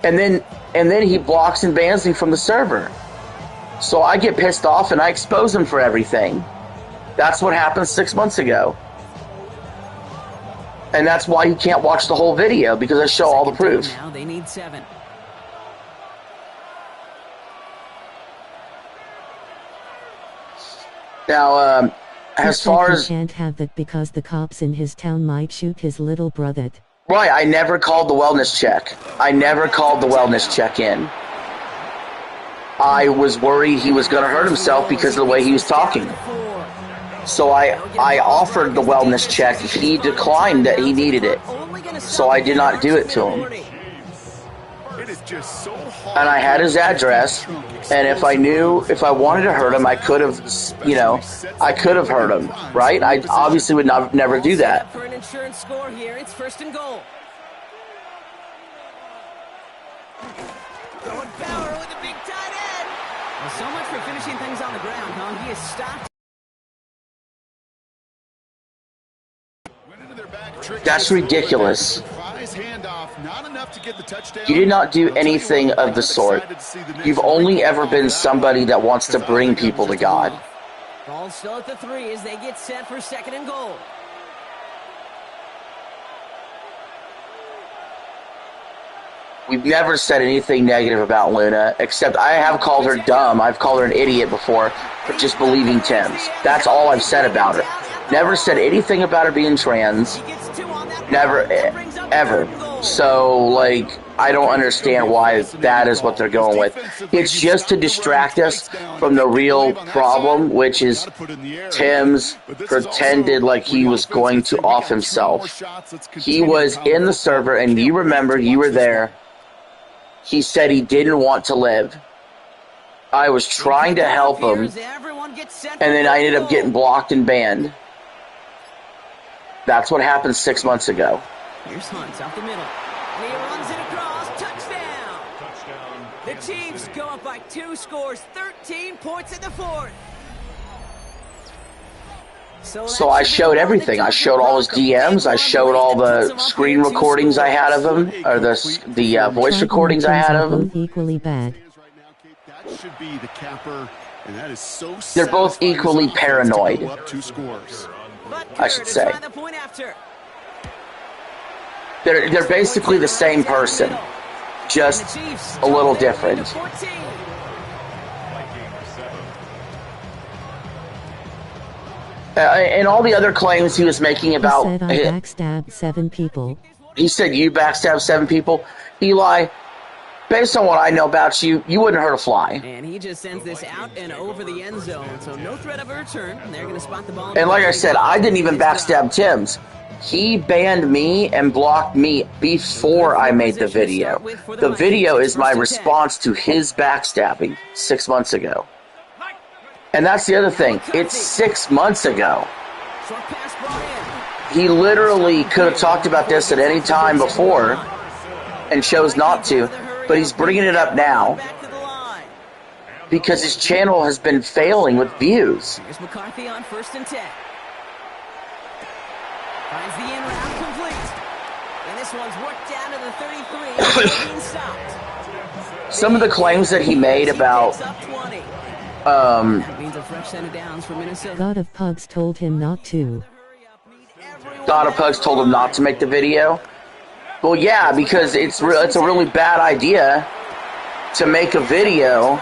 And then he blocks and bans me from the server. So I get pissed off and I expose him for everything. That's what happened 6 months ago. And that's why you can't watch the whole video, because I show all the proof. Now they need 7. Now, as far as... He can't have that because the cops in his town might shoot his little brother. Right, I never called the wellness check. I never called the wellness check in. I was worried he was going to hurt himself because of the way he was talking. So I offered the wellness check. He declined that he needed it. So I did not do it to him. And I had his address, and if I wanted to hurt him, I could have, I could have hurt him, right? I obviously would never do that. For an insurance score here, it's 1st and goal. Throwing power with a big tight end. Well, so much for finishing things on the ground, huh? He is stopped. That's ridiculous. You did not do anything of the sort. You've only ever been somebody that wants to bring people to God. Ball still at the 3 as they get set for 2nd and goal. We've never said anything negative about Luna, except I have called her dumb. I've called her an idiot before for just believing Tim's. That's all I've said about her. Never said anything about her being trans. Never, ever. So, like, I don't understand why that is what they're going with. It's just to distract us from the real problem, which is Tim's pretended like he was going to off himself. He was in the server, and you remember, you were there. He said he didn't want to live. I was trying to help him, one gets sent. And then I ended up getting blocked and banned. That's what happened 6 months ago. Here's Hunt up the middle. And he runs it across. Touchdown. The Chiefs go up by 2 scores, 13 points in the fourth. So I showed everything. I showed all his DMs. I showed all the screen recordings I had of him, or the voice recordings I had of him. Equally bad. That should be the capper, and that is so. They're both equally paranoid, I should say. They're basically the same person, just a little different. And all the other claims he was making about... He said I backstabbed 7 people. He said you backstabbed 7 people? Eli, based on what I know about you, you wouldn't hurt a fly. And he just sends this out and over the end zone, so no threat of a return. They're going to spot the ball. And like I said, I didn't even backstab Tim's. He banned me and blocked me before I made the video. The video is my response to his backstabbing 6 months ago. And that's the other thing. It's 6 months ago. He literally could have talked about this at any time before and chose not to, but he's bringing it up now because his channel has been failing with views. Here's McCarthy on 1st and 10. Finds the in route complete. And this one's worked down to the 33. Being stopped. Some of the claims that he made about God of Pugs told him not to. God of Pugs told him not to make the video. Well, yeah, because it's a really bad idea to make a video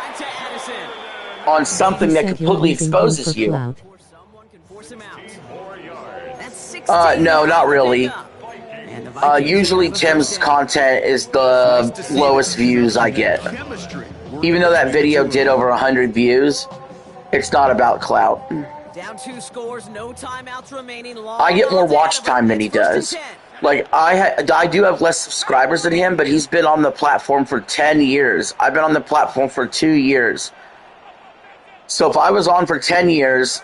on something that completely exposes you. No, not really. Usually Tim's content is the lowest views I get. Even though that video did over 100 views, it's not about clout. Down 2 scores, no timeouts remaining. I get more watch time than he does. Like, I do have less subscribers than him, but he's been on the platform for 10 years. I've been on the platform for 2 years. So if I was on for 10 years,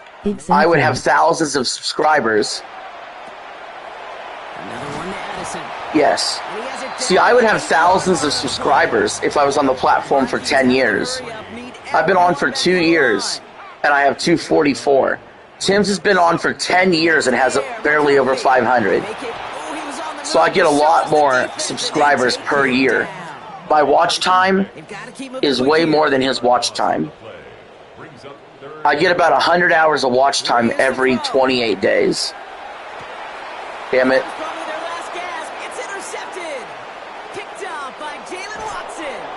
I would have thousands of subscribers. Another one to Addison. Yes. See, I would have thousands of subscribers if I was on the platform for 10 years. I've been on for 2 years, and I have 244. Tim's has been on for 10 years and has barely over 500. So I get a lot more subscribers per year. My watch time is way more than his watch time. I get about 100 hours of watch time every 28 days. Damn it.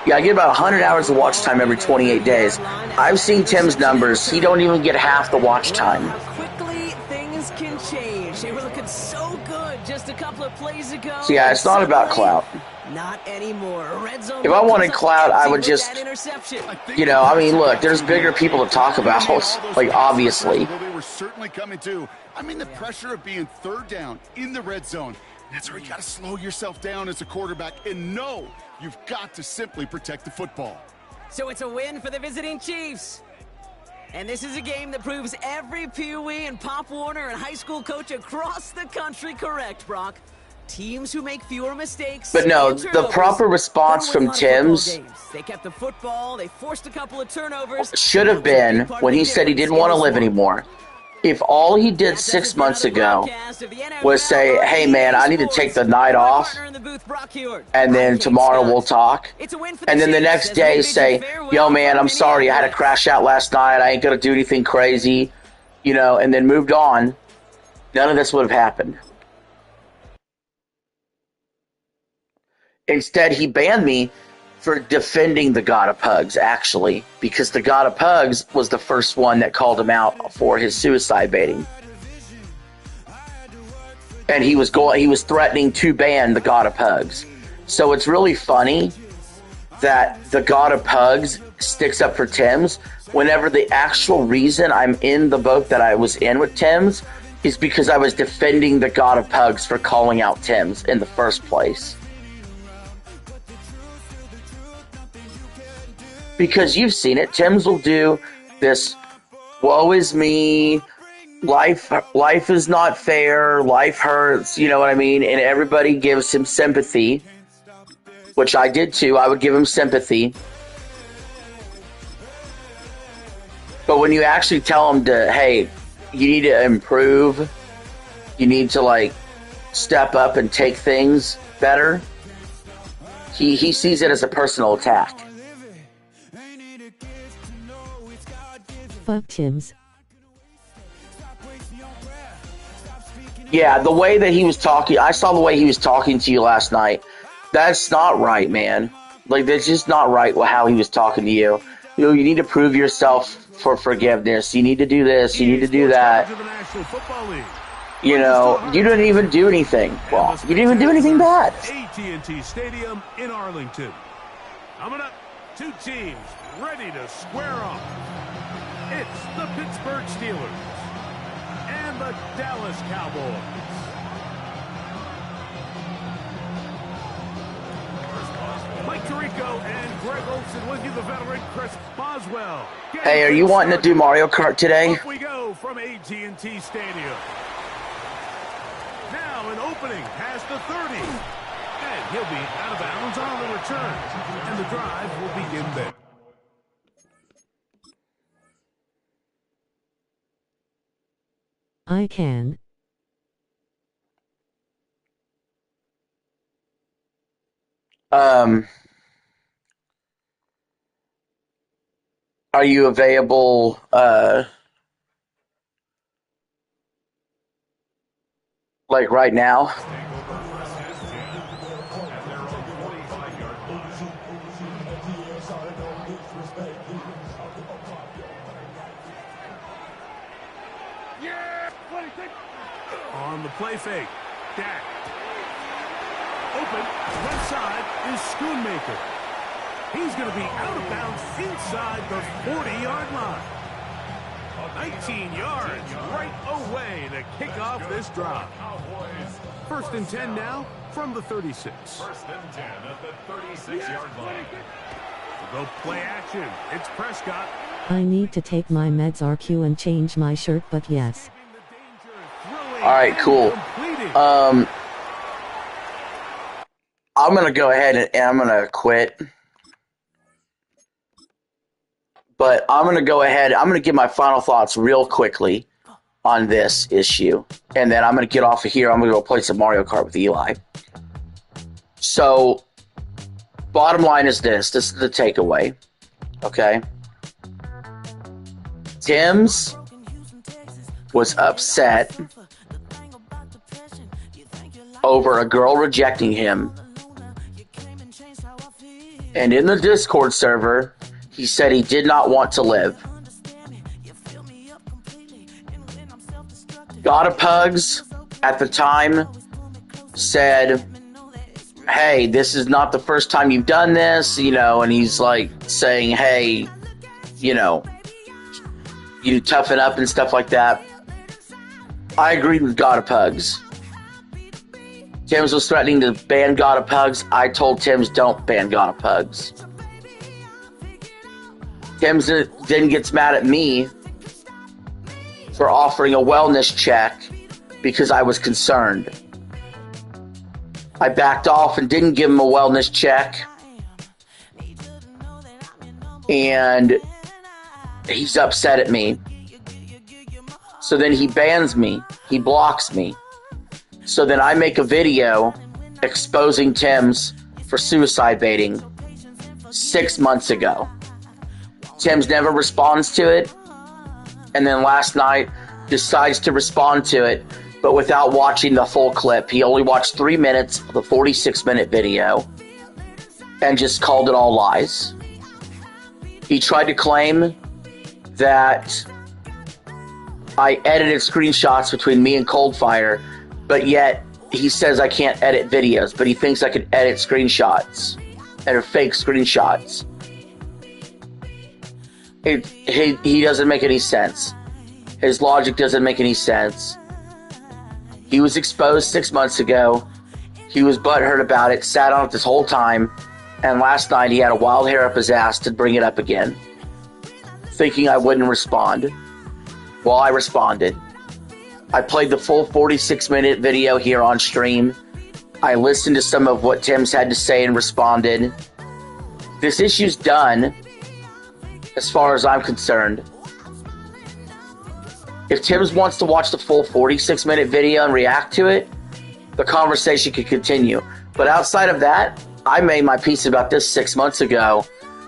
Yeah, I get about 100 hours of watch time every 28 days. I've seen Tim's numbers. He don't even get half the watch time. Quickly, things can change. They were looking so good just a couple of plays ago. So yeah, it's not about clout. Not anymore. Red zone. If I wanted clout, I would just, you know, I mean, look, there's bigger people to talk about, like, obviously. They were certainly coming too. I mean, the pressure of being 3rd down in the red zone. That's where you got to slow yourself down as a quarterback and know you've got to simply protect the football. So it's a win for the visiting Chiefs. And this is a game that proves every Pee Wee and Pop Warner and high school coach across the country correct, Brock. Teams who make fewer mistakes. But no, the proper response from Tim's they kept the football, they forced a couple of turnovers. Should have been when he said he didn't want to live anymore. If all he did 6 months ago was say, hey man, I need to take the night off, and then tomorrow we'll talk, and then the next day say, yo man, I'm sorry, I had to crash out last night, I ain't gonna do anything crazy, you know, and then moved on, none of this would have happened. Instead, he banned me for defending the God of Pugs, actually, because the God of Pugs was the first one that called him out for his suicide baiting. And he was threatening to ban the God of Pugs. So it's really funny that the God of Pugs sticks up for Tim's whenever the actual reason I'm in the boat that I was in with Tim's is because I was defending the God of Pugs for calling out Tim's in the first place. Because you've seen it, Tim's will do this woe is me. Life is not fair. Life hurts. You know what I mean? And everybody gives him sympathy, which I did too. I would give him sympathy. But when you actually tell him to, hey, you need to improve, you need to like step up and take things better, he sees it as a personal attack. Fuck Tim's. Yeah, the way that he was talking, I saw the way he was talking to you last night. That's not right, man. Like, that's just not right how he was talking to you. You know, you need to prove yourself for forgiveness. You need to do this. You need to do that. You know, you didn't even do anything. Well, you didn't even do anything bad. AT&T Stadium in Arlington. Coming up, two teams ready to square off. It's the Pittsburgh Steelers and the Dallas Cowboys. Mike Tirico and Greg Olson with you, the veteran Chris Boswell. Hey, are you wanting to do Mario Kart today? Up we go from AT&T Stadium. Now an opening past the 30. And he'll be out of bounds on the return. And the drive will begin there. I can. Are you available, like right now? On the play fake, Dak. Open, left side is Schoonmaker. He's going to be out of bounds inside the 40-yard line. 19 yards right away to kick off this drive. First and 10 now from the 36. First and 10 at the 36-yard line. Go play action. It's Prescott. I need to take my meds RQ and change my shirt, but yes. All right, cool. I'm going to go ahead and I'm going to quit. But I'm going to go ahead. I'm going to give my final thoughts real quickly on this issue. And then I'm going to get off of here. I'm going to go play some Mario Kart with Eli. So, bottom line is this. This is the takeaway. Okay? Tim's was upset over a girl rejecting him. And in the Discord server, he said he did not want to live. God of Pugs, at the time, said, hey, this is not the first time you've done this, you know, and he's like saying, hey, you know, you toughen up and stuff like that. I agreed with God of Pugs. Tim's was threatening to ban God of Pugs. I told Tim's don't ban God of Pugs. Tim's then gets mad at me for offering a wellness check because I was concerned. I backed off and didn't give him a wellness check. And he's upset at me. So then he bans me. He blocks me. So then I make a video exposing Tim's for suicide baiting 6 months ago. Tim's never responds to it. And then last night decides to respond to it, but without watching the full clip. He only watched 3 minutes of the 46-minute video and just called it all lies. He tried to claim that I edited screenshots between me and Coldfire, but yet he says I can't edit videos, but he thinks I can edit screenshots and are fake screenshots. He doesn't make any sense. His logic doesn't make any sense. He was exposed 6 months ago. He was butthurt about it, sat on it this whole time, and last night he had a wild hair up his ass to bring it up again, thinking I wouldn't respond. Well, I responded. I played the full 46-minute video here on stream. I listened to some of what Tim's had to say and responded. This issue's done, as far as I'm concerned. If Tim's wants to watch the full 46-minute video and react to it, the conversation could continue. But outside of that, I made my peace about this 6 months ago.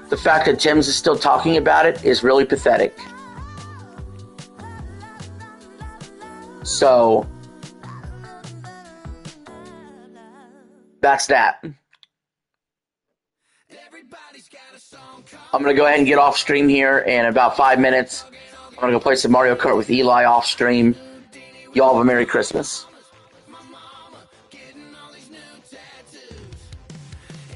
The fact that Tim's is still talking about it is really pathetic. So, that's that. I'm going to go ahead and get off stream here in about 5 minutes. I'm going to go play some Mario Kart with Eli off stream. Y'all have a Merry Christmas.